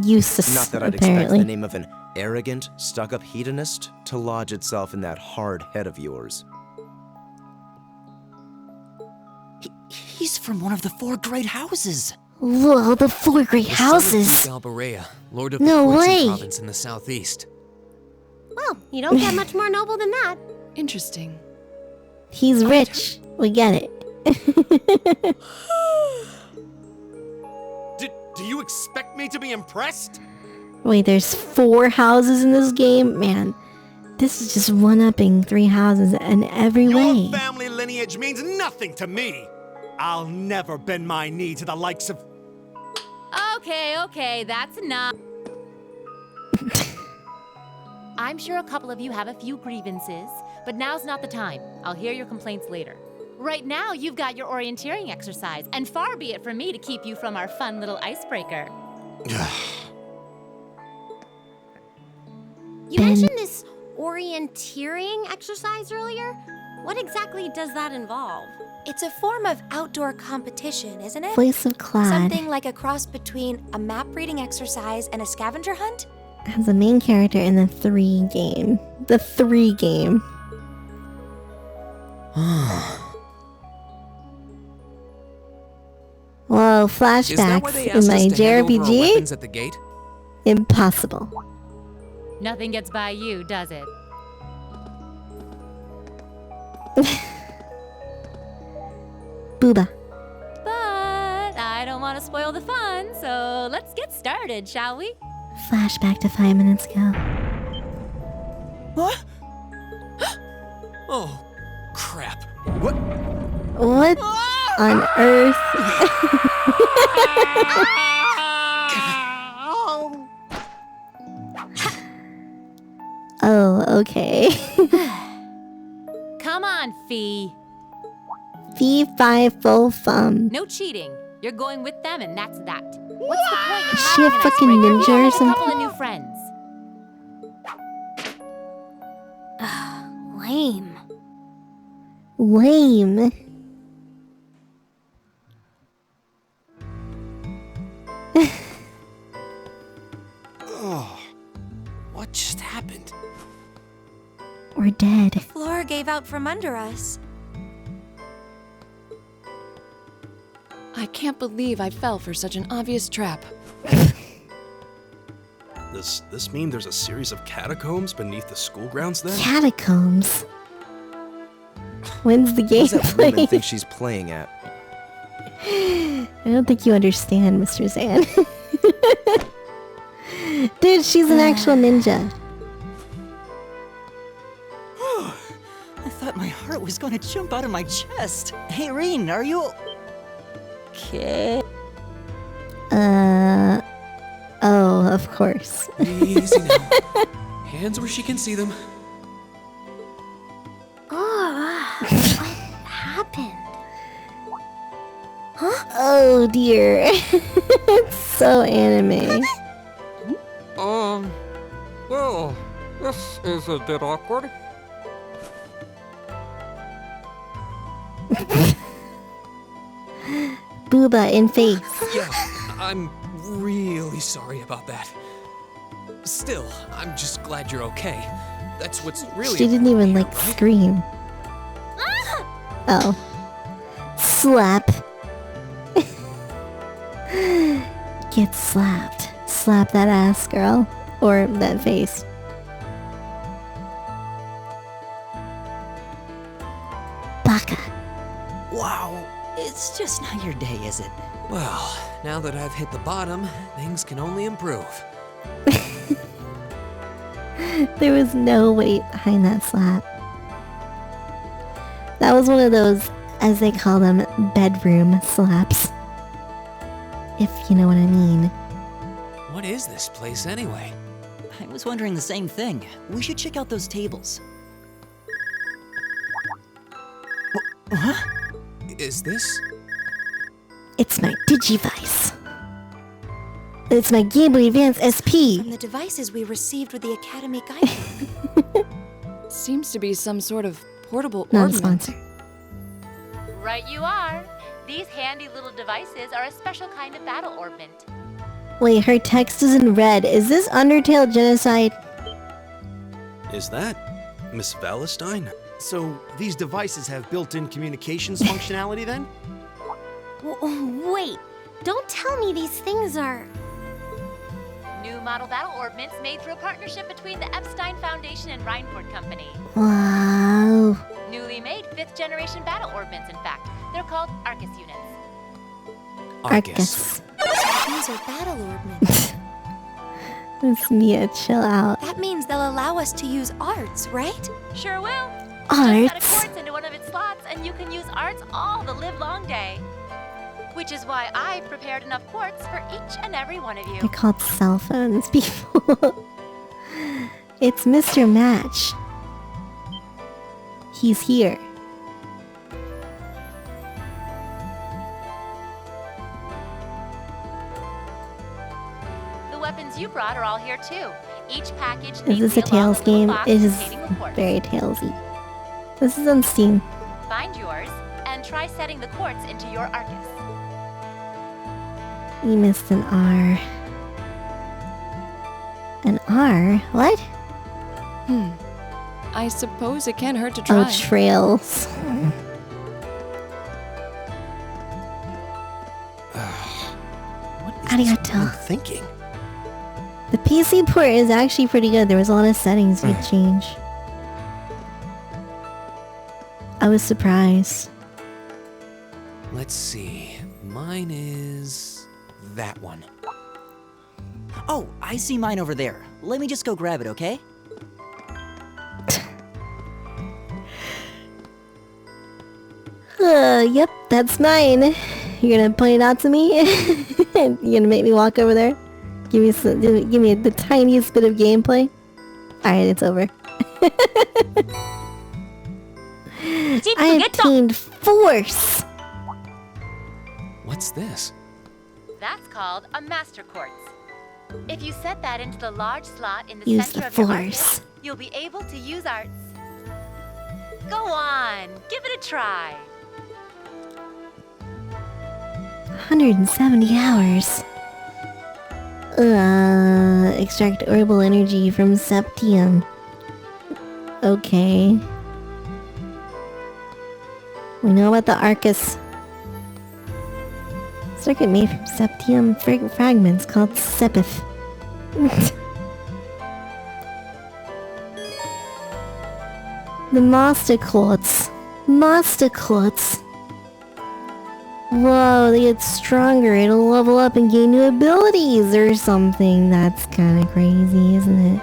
Useless, Not that I'd apparently. expect the name of an arrogant, stuck-up hedonist to lodge itself in that hard head of yours. He's from one of the 4 great houses. Whoa, the 4 great The son of houses. Duke Alberea, Lord of No the Quincy way. province in the southeast. Well, you don't get much more noble than that. Interesting. He's rich. We get it. Do you expect me to be impressed? Wait, there's 4 houses in this game? Man, this is just one-upping 3 houses in every way. Your family lineage means nothing to me. I'll never bend my knee to the likes of... Okay, that's enough. I'm sure a couple of you have a few grievances, but now's not the time. I'll hear your complaints later. Right now, you've got your orienteering exercise, and far be it from me to keep you from our fun little icebreaker. You mentioned this orienteering exercise earlier. What exactly does that involve? It's a form of outdoor competition, isn't it? Place of Clad. Something like a cross between a map reading exercise and a scavenger hunt? As the main character in the 3 game. The 3 game. Whoa, Is that why they flashbacks in asked my us to hand over our JRPG? weapons at the gate? Impossible. Nothing gets by you, does it? Booba. But I don't want to spoil the fun, so let's get started, shall we? Flashback to 5 minutes ago. What? Oh, crap. What? What on earth? Oh, okay. on, Fee. Fee, fi, fo, fum. No cheating. You're going with them, and that's that. What's the point in Is she a having an fucking icebreaker if ninja you or have a couple something? of new friends? Lame. Lame. Oh, what just happened? We're dead. The floor gave out from under us. I can't believe I fell for such an obvious trap. Does this mean there's a series of catacombs beneath the school grounds then? Catacombs. When's the game What does that woman played? think she's playing at? I don't think you understand, Mr. Zan. Dude, she's an actual ninja. I thought my heart was going to jump out of my chest. Hey, Reen, are you okay? Oh, of course. Easy now. Hands where she can see them. What happened? Oh dear. It's so anime. Well, this is a bit awkward. Booba in face. Yeah, I'm really sorry about that. Still, I'm just glad you're okay. That's what's really She didn't even like right? scream. Oh. Slap. Get slapped. Slap that ass, girl. Or that face. Baka. Wow, it's just not your day, is it? Well, now that I've hit the bottom, things can only improve. There was no weight behind that slap. That was one of those, as they call them, bedroom slaps. If you know what I mean. What is this place anyway? I was wondering the same thing. We should check out those tables. Huh? Is this? It's my Digivice. It's my Game Boy Advance SP. From the devices we received with the Academy guidebook. Seems to be some sort of portable Not a ornament. sponsor. Right you are. These handy little devices are a special kind of battle ornament. Wait, her text is in red. Is this Undertale genocide? Is that Miss Valentine? So, these devices have built-in communications functionality then? Wait, don't tell me these things are... New model battle ornaments made through a partnership between the Epstein Foundation and Reinford Company. Wow. Newly made 5th generation battle ornaments, in fact. They're called Arcus units. Arcus. These are battle ornaments. It's Mia, chill out. That means they'll allow us to use arts, right? Sure will. Arts? Just set a quartz into one of its slots and you can use arts all the livelong day. Which is why I've prepared enough quartz for each and every one of you. They're called cell phones, people. It's Mr. Match. He's here. The weapons you brought are all here too. Each package Is neatly this a along Tails the little game? box It is containing the quartz. very Tailsy. This is on Steam. Find yours and try setting the quartz into your Arcus. You missed an R. An R? What? I suppose it can't hurt to try. Oh, trails. Arigato. Thinking. The PC port is actually pretty good. There was a lot of settings you could change. I was surprised. Let's see. Mine is that one. Oh, I see mine over there. Let me just go grab it, okay? Yep, that's mine. You're gonna point it out to me? You're gonna make me walk over there? Give me the tiniest bit of gameplay? Alright, it's over. I obtained force. What's this? That's called a Master Quartz. If you set that into the large slot in the Use center the of your force. arcus, you'll be able to use arts. Go on, give it a try. 170 hours. Extract orbital energy from septium. Okay. We know about the Arcus. Circuit made from septium fragments called sepith. The Master Quartz. Master Quartz. Whoa, they get stronger. It'll level up and gain new abilities or something. That's kind of crazy, isn't it?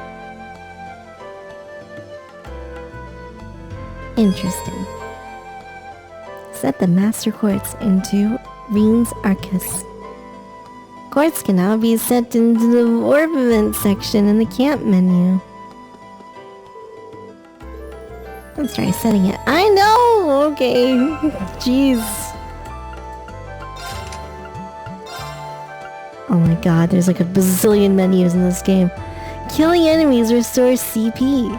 Interesting. Set the Master Quartz into Reen's Arcus. Quartz can now be set into the Orbivant section in the camp menu. Let's try setting it. I know! Okay. Jeez. Oh my god, there's like a bazillion menus in this game. Killing enemies restores CP.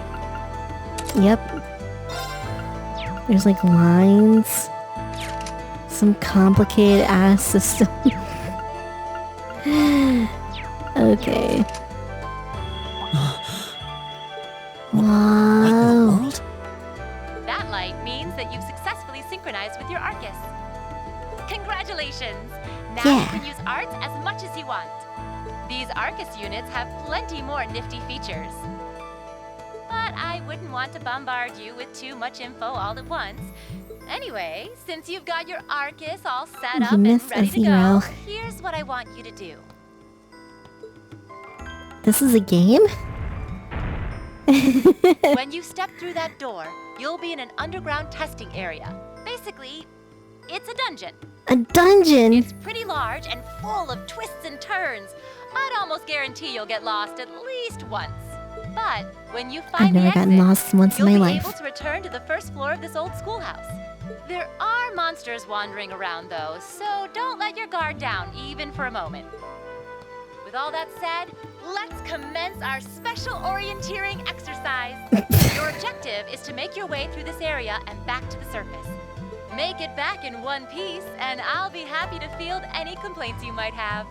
Yep. There's like lines. Some complicated ass system. Okay. Wow. That light means that you've successfully synchronized with your Arcus. Congratulations! Now you can use arts as much as you want. These Arcus units have plenty more nifty features. But I wouldn't want to bombard you with too much info all at once. Anyway, since you've got your Arcus all set up and ready to go, here's what I want you to do. This is a game? When you step through that door, you'll be in an underground testing area. Basically, it's a dungeon. A dungeon? It's pretty large and full of twists and turns. I'd almost guarantee you'll get lost at least once. But when you find I've never gotten lost once in my you'll life. be able to return to the first floor of this old schoolhouse. There are monsters wandering around though, so don't let your guard down even for a moment. With all that said, let's commence our special orienteering exercise. Your objective is to make your way through this area and back to the surface. Make it back in one piece, and I'll be happy to field any complaints you might have.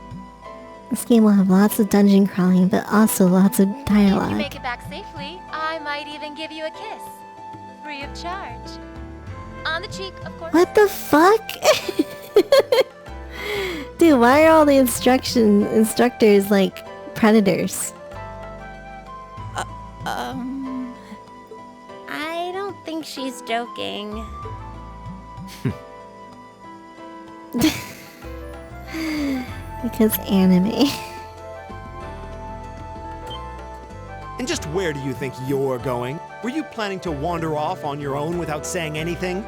This game will have lots of dungeon crawling, but also lots of If you dialogue. make it back safely, I might even give you a kiss. Free of charge. On the cheek, of course. What the fuck? Dude, why are all the instructors like predators? I don't think she's joking. Because anime. And just where do you think you're going? Were you planning to wander off on your own without saying anything?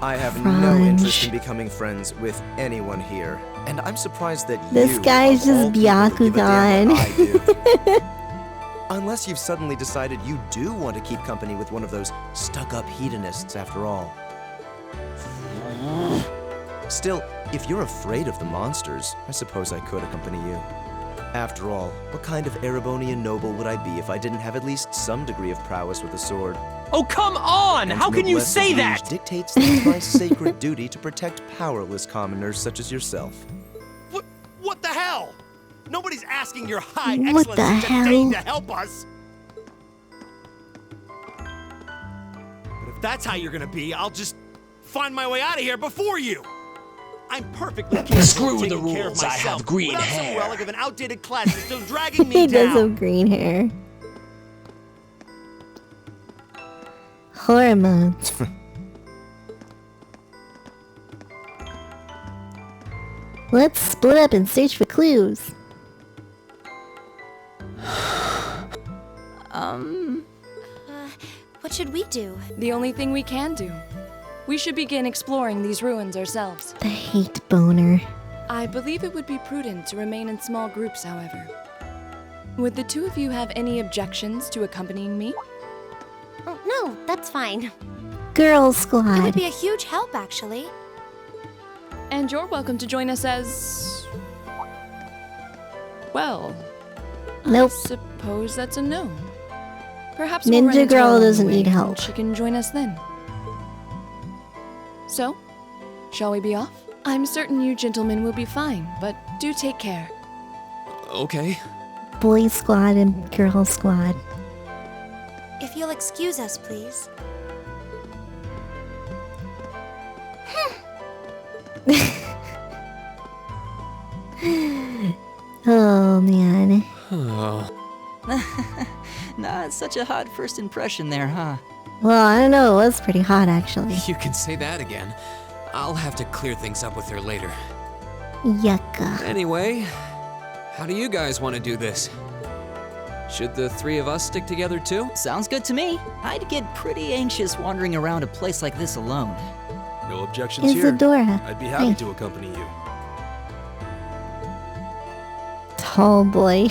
I have no interest in becoming friends with anyone here, and I'm surprised that This guy's just Byakugan. Unless you've suddenly decided you do want to keep company with one of those stuck-up hedonists after all. Still, if you're afraid of the monsters, I suppose I could accompany you. After all, what kind of Erebonian noble would I be if I didn't have at least some degree of prowess with a sword? Oh, come on! And How can you noblesse say oblige that? Dictates that it's my sacred duty to protect powerless commoners such as yourself. What the hell? Nobody's asking your high What excellency the to hell? deign to help us. But if that's how you're gonna be, I'll just find my way out of here before you. I'm perfectly capable Screw of the taking care of rules, I myself have green without hair. some relic of an outdated class that's still dragging me He does down. have green hair. Hormones. Let's split up and search for clues. What should we do? The only thing we can do. We should begin exploring these ruins ourselves. The hate boner. I believe it would be prudent to remain in small groups, however. Would the two of you have any objections to accompanying me? No, No, that's fine. Girl It Squad. would be a huge help, actually. And you're welcome to join us as... well... Nope. I suppose that's a no. Perhaps we'll run Ninja into her Girl along the doesn't way need and help. She can join us then. So, shall we be off? I'm certain you gentlemen will be fine, but do take care. Okay. Boy Squad and Girl Squad. If you'll excuse us, please. Oh, man. Not such a hot first impression there, huh? Well, I don't know. It was pretty hot, actually. You can say that again. I'll have to clear things up with her later. Yucca. Anyway, how do you guys want to do this? Should the three of us stick together too? Sounds good to me. I'd get pretty anxious wandering around a place like this alone. No objections Isadora. here. I'd be happy Hi. to accompany you. Tall boy.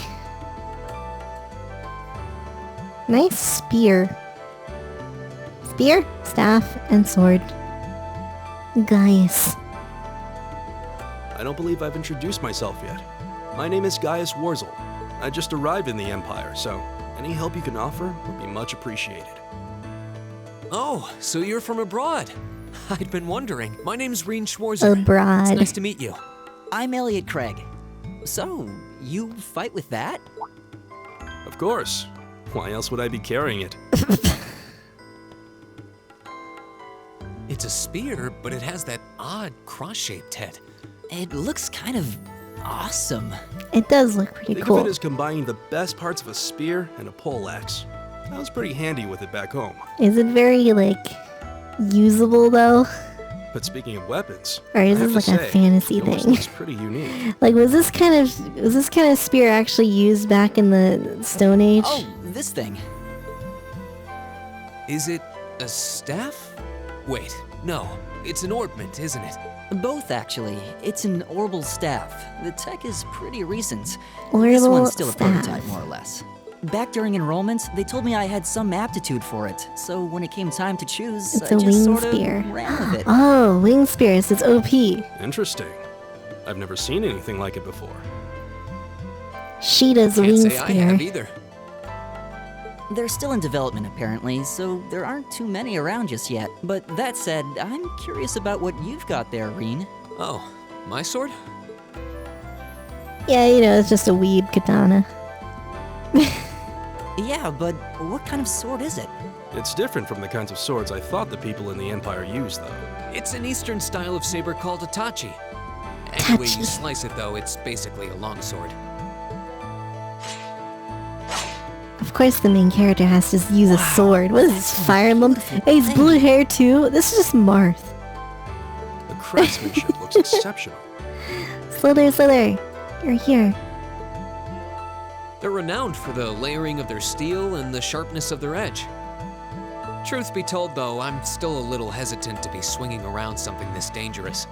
Nice spear. Spear, staff, and sword. Gaius. I don't believe I've introduced myself yet. My name is Gaius Warzel. I just arrived in the Empire, so any help you can offer would be much appreciated. Oh, so you're from abroad. I'd been wondering. My name's Reen Schwarzer. Abroad. It's nice to meet you. I'm Elliot Craig. So, you fight with that? Of course. Why else would I be carrying it? It's a spear, but it has that odd cross-shaped head. It looks kind of awesome. It does look pretty Think cool. of it as combining the best parts of a spear and a poleaxe. I was pretty handy with it back home. Is it very, like, usable, though? But speaking of weapons, Or is I this have to like a say, fantasy it almost thing? looks pretty unique. Like, was this kind of spear actually used back in the Stone Age? Oh, this thing. Is it a staff? Wait, no. It's an ornament, isn't it? Both, actually. It's an orbital staff. The tech is pretty recent. This Orbital one's still staff. a prototype, more or less. Back during enrollment, they told me I had some aptitude for it. So when it came time to choose, It's I a just wing sort of spear. ran with it. Oh, wing spears. It's OP. Interesting. I've never seen anything like it before. Sheeta's Can't wing say I spear. have either. They're still in development, apparently, so there aren't too many around just yet. But that said, I'm curious about what you've got there, Reen. Oh, my sword? Yeah, you know, it's just a weeb katana. Yeah, but what kind of sword is it? It's different from the kinds of swords I thought the people in the Empire used, though. It's an Eastern style of saber called a tachi. Any way you Tachi. slice it, though, it's basically a longsword. Of course, the main character has to use a sword. What is this, Fire Emblem? Hey, he's blue hair too. This is just Marth. The craftsmanship looks exceptional. Slither, you're here. They're renowned for the layering of their steel and the sharpness of their edge. Truth be told, though, I'm still a little hesitant to be swinging around something this dangerous.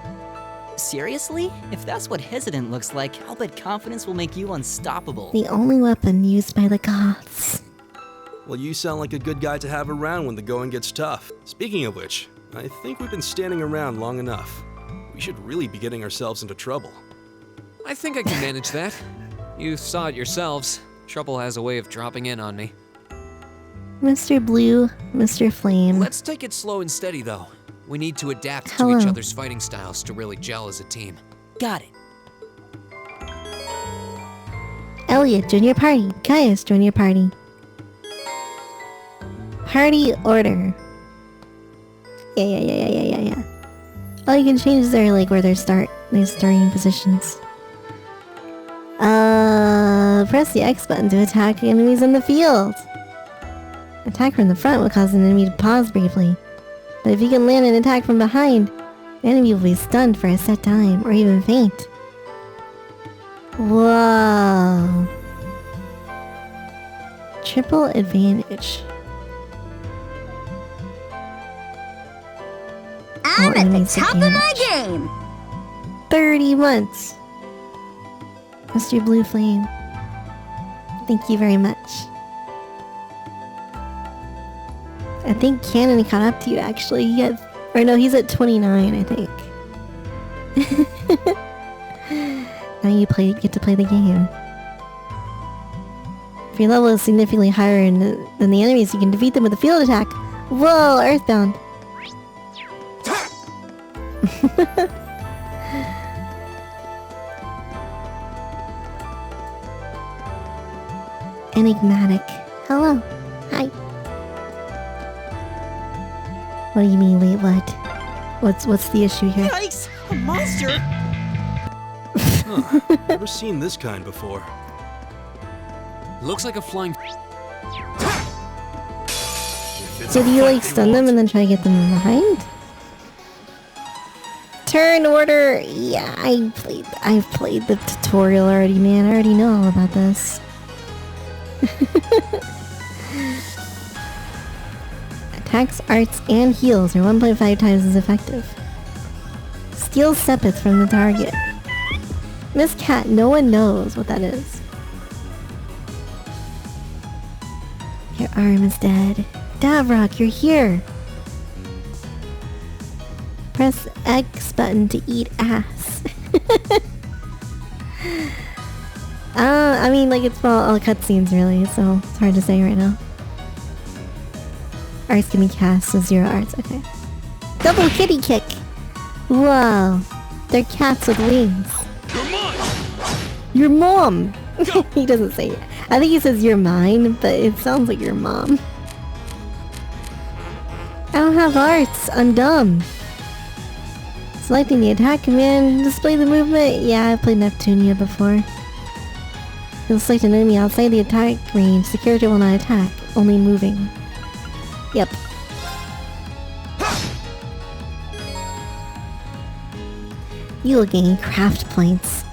Seriously? If that's what hesitant looks like, I'll bet confidence will make you unstoppable. The only weapon used by the gods. Well, you sound like a good guy to have around when the going gets tough. Speaking of which, I think we've been standing around long enough. We should really be getting ourselves into trouble. I think I can manage that. You saw it yourselves. Trouble has a way of dropping in on me. Mr. Blue, Mr. Flame. Let's take it slow and steady, though. We need to adapt Hello. to each other's fighting styles to really gel as a team. Got it. Elliot, join your party. Gaius, join your party. Party order. Yeah. Oh, you can change their, like, where their starting positions. Press the X button to attack enemies in the field. Attack from the front will cause an enemy to pause briefly. But if you can land an attack from behind, the enemy will be stunned for a set time, or even faint. Whoa. Triple advantage. I'm at the top of my game. 30 months. Mr. Blue Flame. Thank you very much. I think Cannon caught up to you actually. Or no, he's at 29, I think. Now you get to play the game. If your level is significantly higher than the enemies, you can defeat them with a field attack. Whoa, Earthbound. Enigmatic. Hello. Hi. What do you mean, wait, what? What's the issue here? Yikes! A monster! Huh, never seen this kind before. Looks like a flying... So do you like stun them and then try to get them behind? Turn order! Yeah, I've played the tutorial already, man. I already know all about this. Attacks, arts, and heals are 1.5 times as effective. Steal sepith from the target. Miss Cat, no one knows what that is. Your arm is dead. Davrock, you're here! Press X button to eat ass. I mean, like, it's all cutscenes, really, so it's hard to say right now. Arts can be cast, so 0 arts, okay. Double kitty kick! Whoa! They're cats with wings. Your mom! He doesn't say it. I think he says you're mine, but it sounds like your mom. I don't have arts, I'm dumb. Selecting the attack command, display the movement. Yeah, I've played Neptunia before. You'll select an enemy outside the attack range. The character will not attack, only moving. Yep. You will gain craft points.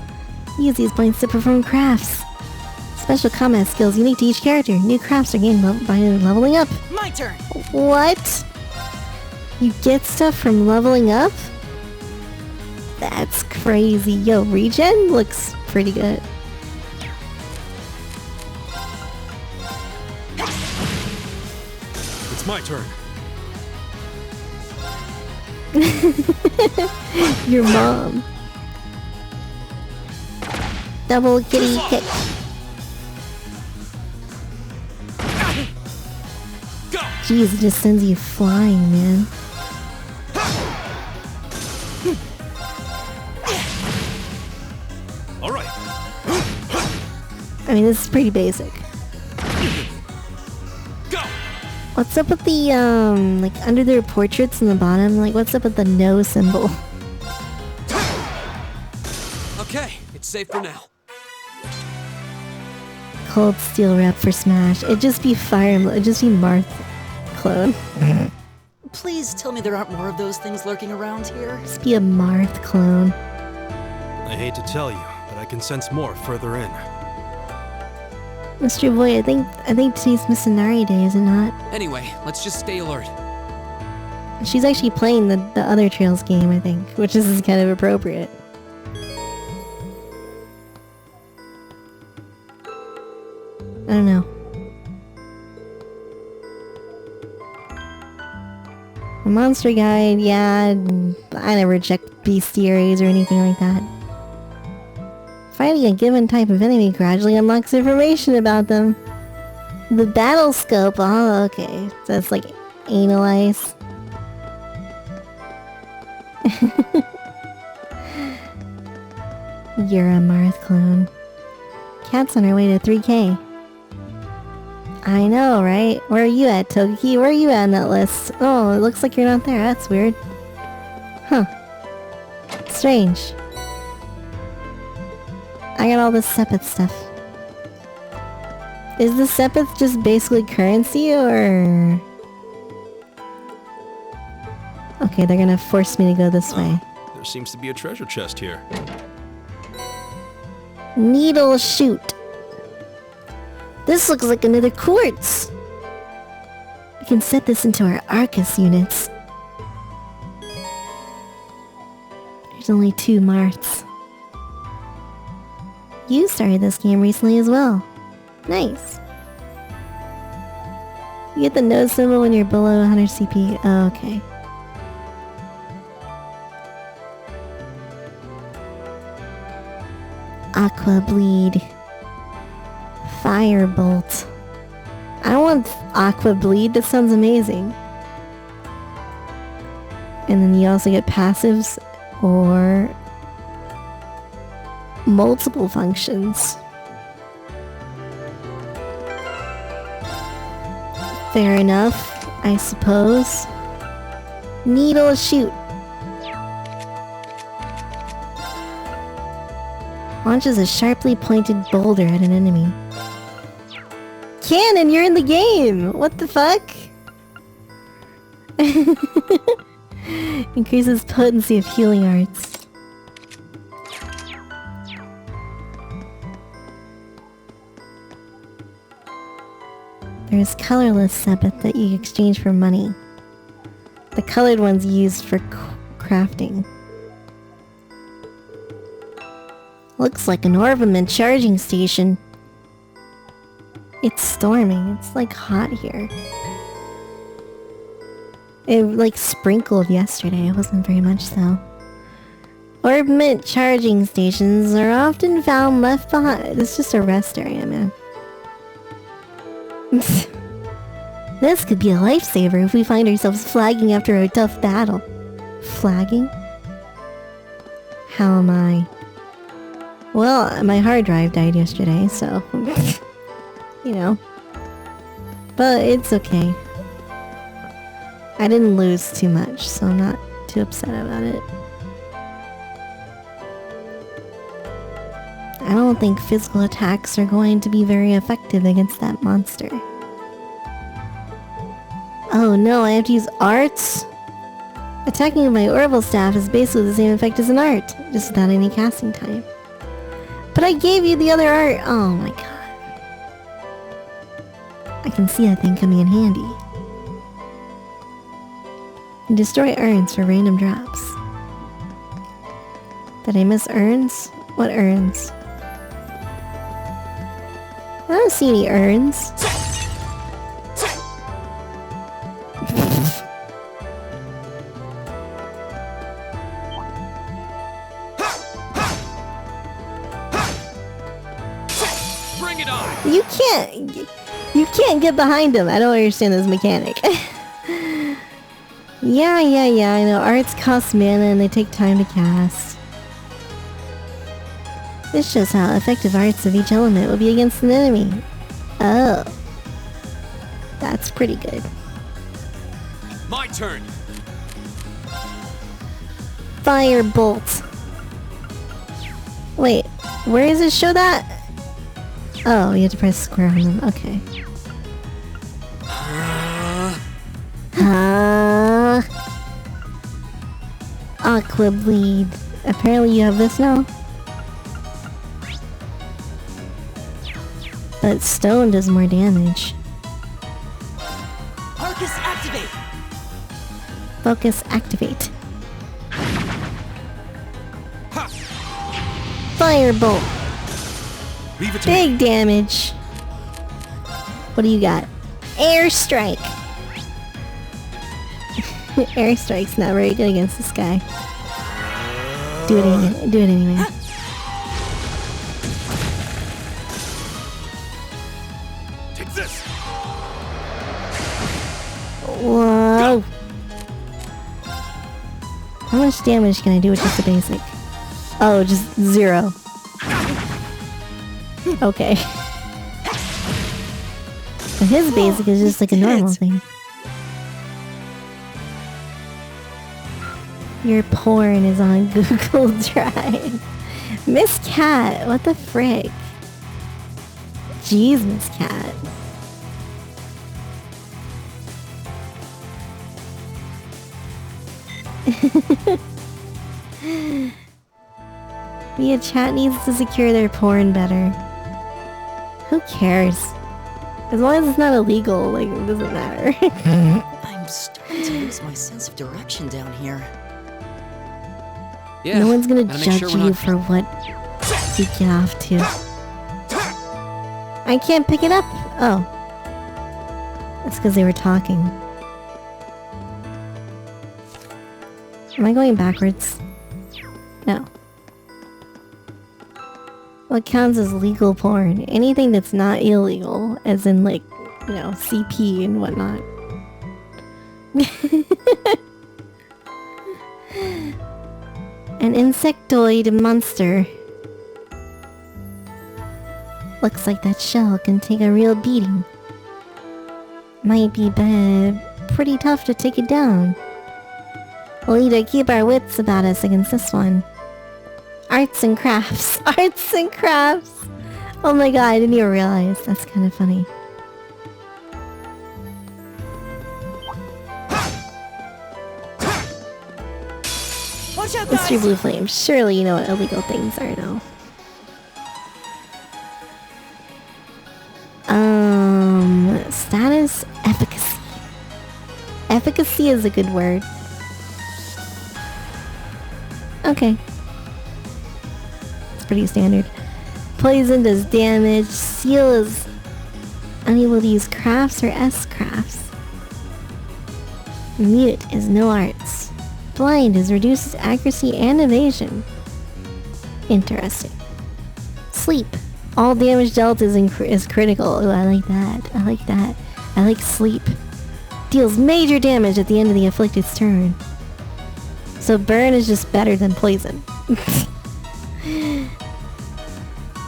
Use these points to perform crafts. Special combat skills unique to each character. New crafts are gained by leveling up. My turn! What? You get stuff from leveling up? That's crazy. Yo, regen looks pretty good. It's my turn. Your mom. Double kitty kick. Jeez, it just sends you flying, man. All right. I mean, this is pretty basic. What's up with the, like, under their portraits in the bottom? Like, what's up with the no symbol? Okay, it's safe for now. Cold Steel rep for Smash. It'd just be Fire Emblem. It'd just be Marth clone. Please tell me there aren't more of those things lurking around here. Just be a Marth clone. I hate to tell you, but I can sense more further in. Mr. Boy, I think today's Missinari Day, is it not? Anyway, let's just stay alert. She's actually playing the other Trails game, I think, which is kind of appropriate. I don't know. A monster guide, yeah, I never checked bestiaries or anything like that. Fighting a given type of enemy gradually unlocks information about them. The battle scope, oh, okay. So it's like anal ice. You're a Marth clone. Cat's on her way to 3K. I know, right? Where are you at, Togeki? Where are you at on that list? Oh, it looks like you're not there. That's weird. Huh. Strange. I got all this Sepith stuff. Is the Sepith just basically currency, or...? Okay, they're gonna force me to go this way. There seems to be a treasure chest here. Needle shoot. This looks like another quartz. We can set this into our Arcus units. There's only 2 Marths. You started this game recently as well. Nice. You get the nose symbol when you're below 100 CP. Oh, okay. Aqua Bleed. Firebolt. I want Aqua Bleed, that sounds amazing. And then you also get passives or multiple functions. Fair enough, I suppose. Needle shoot. Launches a sharply pointed boulder at an enemy. Cannon, you're in the game! What the fuck? Increases potency of healing arts. There's colorless Sabbath that you exchange for money. The colored one's used for crafting. Looks like an armament charging station. It's storming. It's like hot here. It like sprinkled yesterday. It wasn't very much though. Armament charging stations are often found left behind. It's just a rest area, man. This could be a lifesaver if we find ourselves flagging after a tough battle. Flagging? How am I? Well, my hard drive died yesterday, so... you know. But it's okay. I didn't lose too much, so I'm not too upset about it. I don't think physical attacks are going to be very effective against that monster. Oh no, I have to use arts? Attacking with my Orbital Staff is basically the same effect as an art, just without any casting time. But I gave you the other art! Oh my god. I can see that thing coming in handy. And destroy urns for random drops. Did I miss urns? What urns? I don't see any urns. Bring it on! You can't get behind him. I don't understand this mechanic. Yeah, I know. Arts cost mana and they take time to cast. This shows how effective arts of each element will be against an enemy. Oh. That's pretty good. My turn. Firebolt. Wait, where does it show that? Oh, you have to press square on them. Okay. Aqua Bleed. Apparently you have this now. But stone does more damage. Arcus activate! Focus activate. Firebolt. Big damage. What do you got? Airstrike. Airstrike's not very good against this guy. Do it anyway. Do it anyway. Take this. Whoa. How much damage can I do with just the basic? Oh, just 0. Okay. And his basic is just like a normal thing. Your porn is on Google Drive. Miss Cat, what the frick? Jeez, Miss Cat. Via chat needs to secure their porn better. Who cares? As long as it's not illegal, like, it doesn't matter. I'm starting to lose my sense of direction down here. Yeah, no one's gonna gotta make judge sure we're you not... for what you get off to. I can't pick it up? Oh. That's because they were talking. Am I going backwards? No. What counts as legal porn? Anything that's not illegal, as in like, you know, CP and whatnot. An insectoid monster. Looks like that shell can take a real beating. Might be pretty tough to take it down. We'll need to keep our wits about us against this one. Arts and crafts. Arts and crafts! Oh my god, I didn't even realize. That's kind of funny. Watch out, Mr. Blue Flame, surely you know what illegal things are now. Status efficacy. Efficacy is a good word. Okay. It's pretty standard. Poison does damage. Seal is unable to use crafts or S-crafts. Mute is no arts. Blind is reduces accuracy and evasion. Interesting. Sleep. All damage dealt is critical. Ooh, I like that. I like that. I like sleep. Deals major damage at the end of the afflicted's turn. So burn is just better than poison.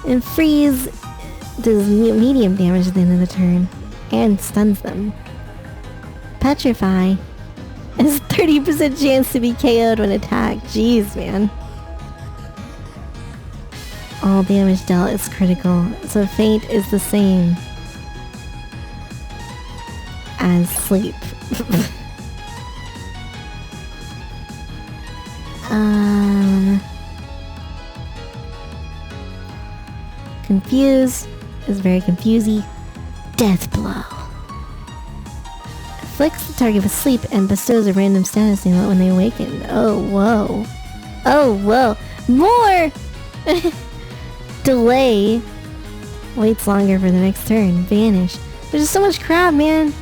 And freeze does medium damage at the end of the turn. And stuns them. Petrify has 30% chance to be KO'd when attacked. Jeez, man. All damage dealt is critical, so faint is the same as sleep. Confuse is very confusey. Death blow. Afflicts the target with sleep and bestows a random status amulet when they awaken. Oh, whoa. Oh, whoa. More! Delay. Waits longer for the next turn. Vanish. There's just so much crap, man.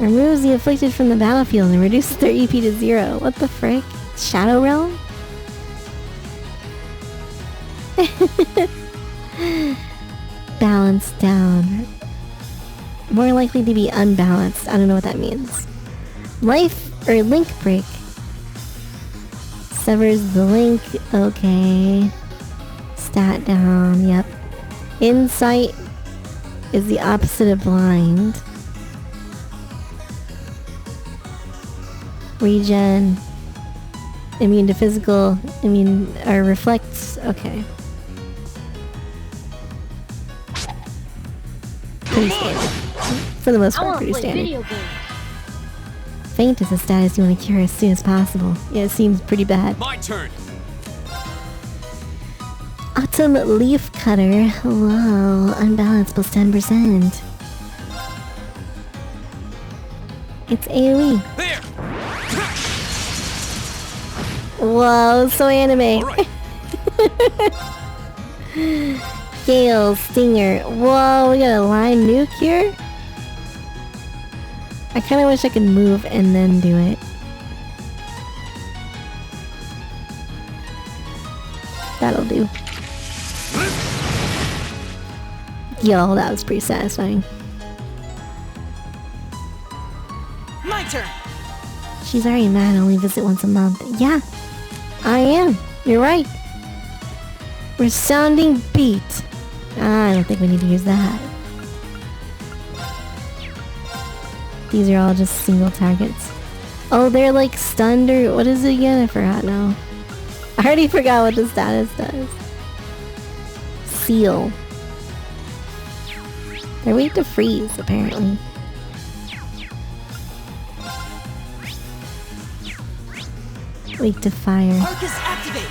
Removes the afflicted from the battlefield and reduces their EP to 0. What the frick? Shadow Realm? Balance down. More likely to be unbalanced. I don't know what that means. Life or link break. Severs the link. Okay. Stat down. Yep. Insight is the opposite of blind. Regen. Immune to physical. Immune or reflects. Okay. Pretty standard. For the most part, pretty standard. Faint is a status you want to cure as soon as possible. Yeah, it seems pretty bad. My turn. Autumn Leaf Cutter. Hello. Unbalanced plus 10%. It's AoE. There. Whoa, so anime. Gale, Stinger. Whoa, we got a Lime Nuke here? I kind of wish I could move and then do it. That'll do. Yo, that was pretty satisfying. My turn. She's already mad I only visit once a month. Yeah, I am. You're right. Resounding beat. I don't think we need to use that. These are all just single targets. Oh, they're like stunned or what is it again? I forgot now. I already forgot what the status does. Seal. They're weak to freeze, apparently. Weak to fire. Arcus activate.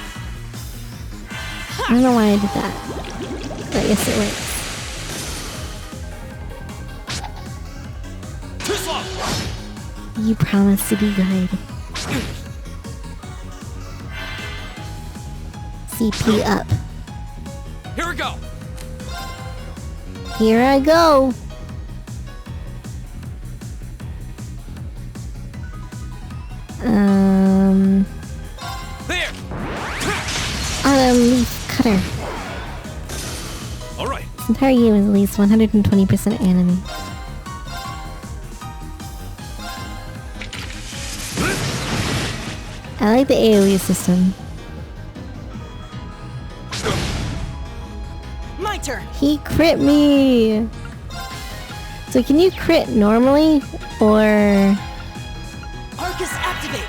I don't know why I did that. But I guess it works. You promise to be good. CP up. Here we go. Here I go. autumn leaf cutter. All right. This entire game is at least 120% anime. I like the AoE system. My turn. He crit me! So can you crit normally? Or... Arcus activate.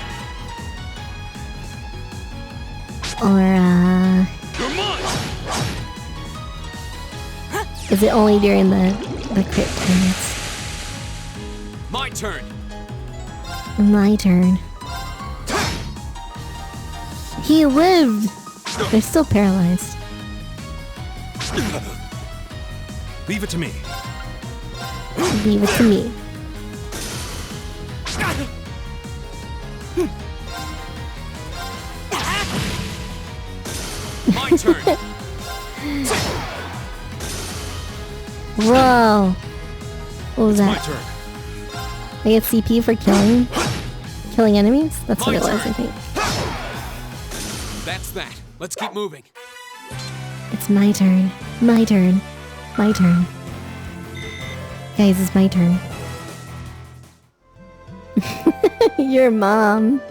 Or, is it only during the crit turns? My turn. My turn. He lived! They're still paralyzed. Leave it to me. Leave it to me. My turn. Whoa! What was My that? turn. I get CP for killing enemies? That's what it was, I think. That's that. Let's keep moving. It's my turn. My turn. My turn. Guys, it's my turn. Your mom.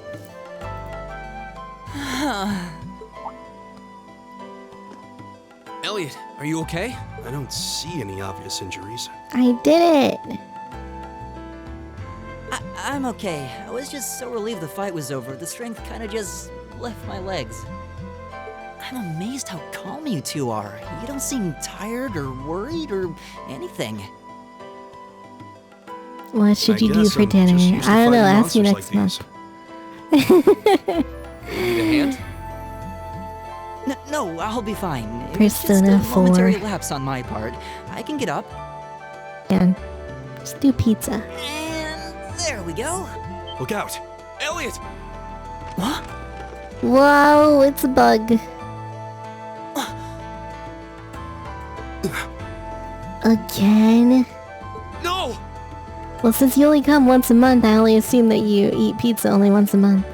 Elliot, are you okay? I don't see any obvious injuries. I did it! I'm okay. I was just so relieved the fight was over. The strength kind of just left my legs. I'm amazed how calm you two are. You don't seem tired or worried or anything. What should you do guess for I'm dinner? just used to I don't know, fighting ask you monsters next like month. Need a hand? No, I'll be fine. It was just Persona a momentary 4. lapse on my part. I can get up. Man, just do pizza. And there we go. Look out! Elliot! What? Whoa, it's a bug. Again? No! Well, since you only come once a month, I only assume that you eat pizza only once a month.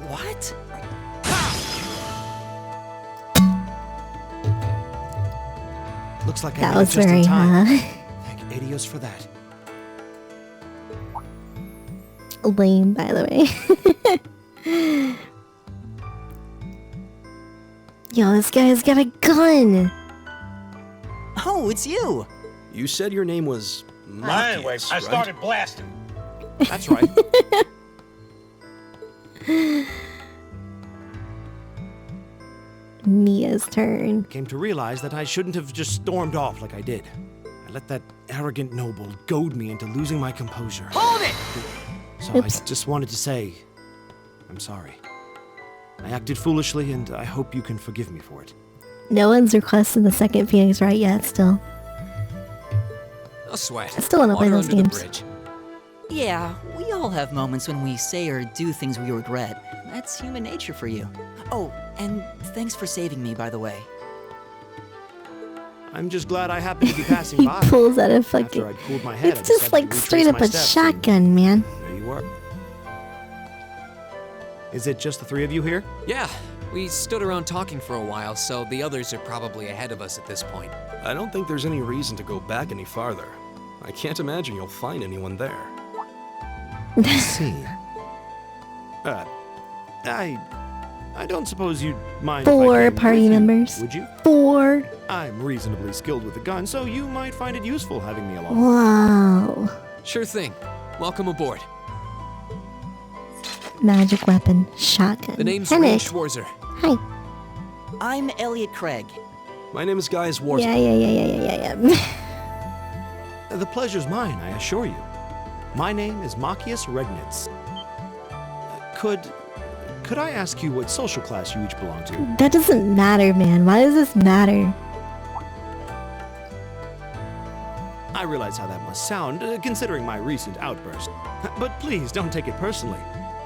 What? Looks like I That made was it just very, in time. Thank Adios for that. lame, by the way. Yo, this guy's got a gun! Oh, it's you! You said your name was Anyway, Machias, I right? started blasting. That's right. Mia's turn. Came to realize that I shouldn't have just stormed off like I did. I let that arrogant noble goad me into losing my composure. Hold it! So Oops. I just wanted to say, I'm sorry. I acted foolishly, and I hope you can forgive me for it. No one's requested the second Phoenix right yet, still. No sweat. I still wanna play Water those under the games. bridge. Yeah, we all have moments when we say or do things we regret. That's human nature for you. Oh, and thanks for saving me, by the way. I'm just glad I happened to be passing He by. pulls out a fucking... After I'd cooled my head, I It's just decided like to straight retrace up my a steps, and shotgun, man. There you are. Is it just the three of you here? Yeah, we stood around talking for a while, so the others are probably ahead of us at this point. I don't think there's any reason to go back any farther. I can't imagine you'll find anyone there. See. I don't suppose you'd mind if I Four came party with you, members. would you? 4. I'm reasonably skilled with a gun, so you might find it useful having me along. Wow. Sure thing. Welcome aboard. Magic weapon. Shotgun. The name's Hey, Ray Nick. Schwarzer. Hi. I'm Elliot Craig. My name is Gaius Warzel. Yeah. The pleasure's mine, I assure you. My name is Machias Regnitz. Could I ask you what social class you each belong to? That doesn't matter, man. Why does this matter? I realize how that must sound, considering my recent outburst. But please, don't take it personally.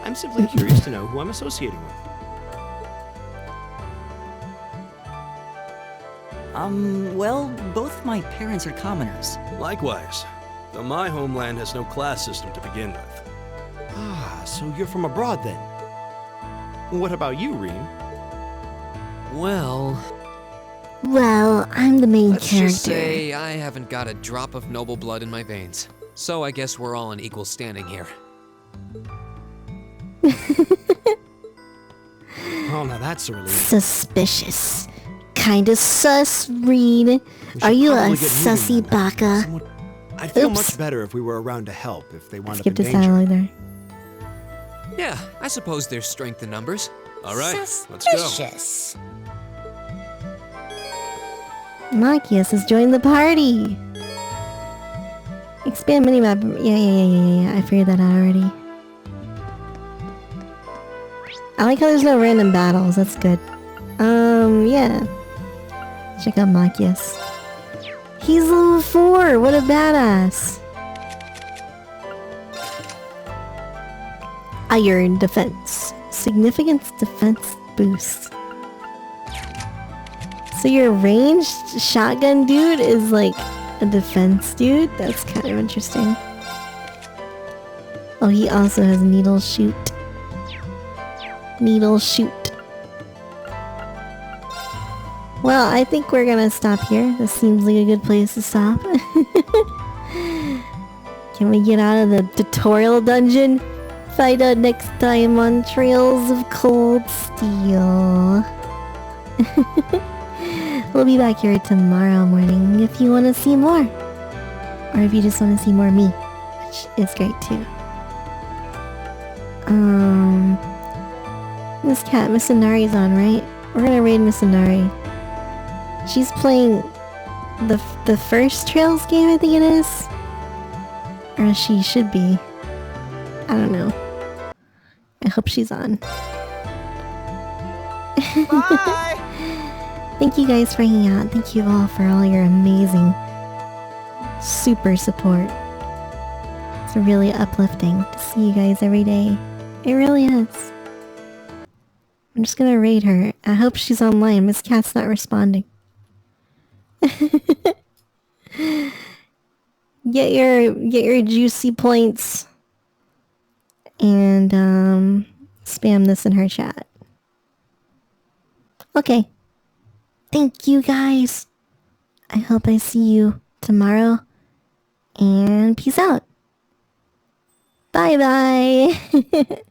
I'm simply curious to know who I'm associating with. Well, both my parents are commoners. Likewise, though my homeland has no class system to begin with. Ah, so you're from abroad then? What about you, Reem? Well, I'm the main let's character. just say I haven't got a drop of noble blood in my veins. So I guess we're all in equal standing here. Oh, now that's a relief. Suspicious. Kinda sus, Reed. Are you a sussy baka? I'd feel Oops. much better if we were around to help if they wound up in Skipped a danger. dialogue there. Yeah, I suppose there's strength in numbers. All right, let's go. Suspicious. Machias has joined the party. Expand minimap. Yeah. I figured that out already. I like how there's no random battles. That's good. Yeah. Check out Machias. He's level 4. What a badass. Iron defense. Significant defense boost. So your ranged shotgun dude is like a defense dude? That's kind of interesting. Oh, he also has needle shoot. Needle shoot. Well, I think we're gonna stop here. This seems like a good place to stop. Can we get out of the tutorial dungeon? Find out next time on Trails of Cold Steel. We'll be back here tomorrow morning if you want to see more. Or if you just want to see more me, which is great too. Miss Cat, Miss Inari's on, right? We're gonna raid Miss Inari. She's playing the first Trails game, I think it is. Or she should be. I don't know. I hope she's on. Bye! Thank you guys for hanging out. Thank you all for all your amazing, super support. It's really uplifting to see you guys every day. It really is. I'm just gonna raid her. I hope she's online. Miss Cat's not responding. Get your juicy points and spam this in her chat. Okay. Thank you guys. I hope I see you tomorrow. And peace out. Bye bye.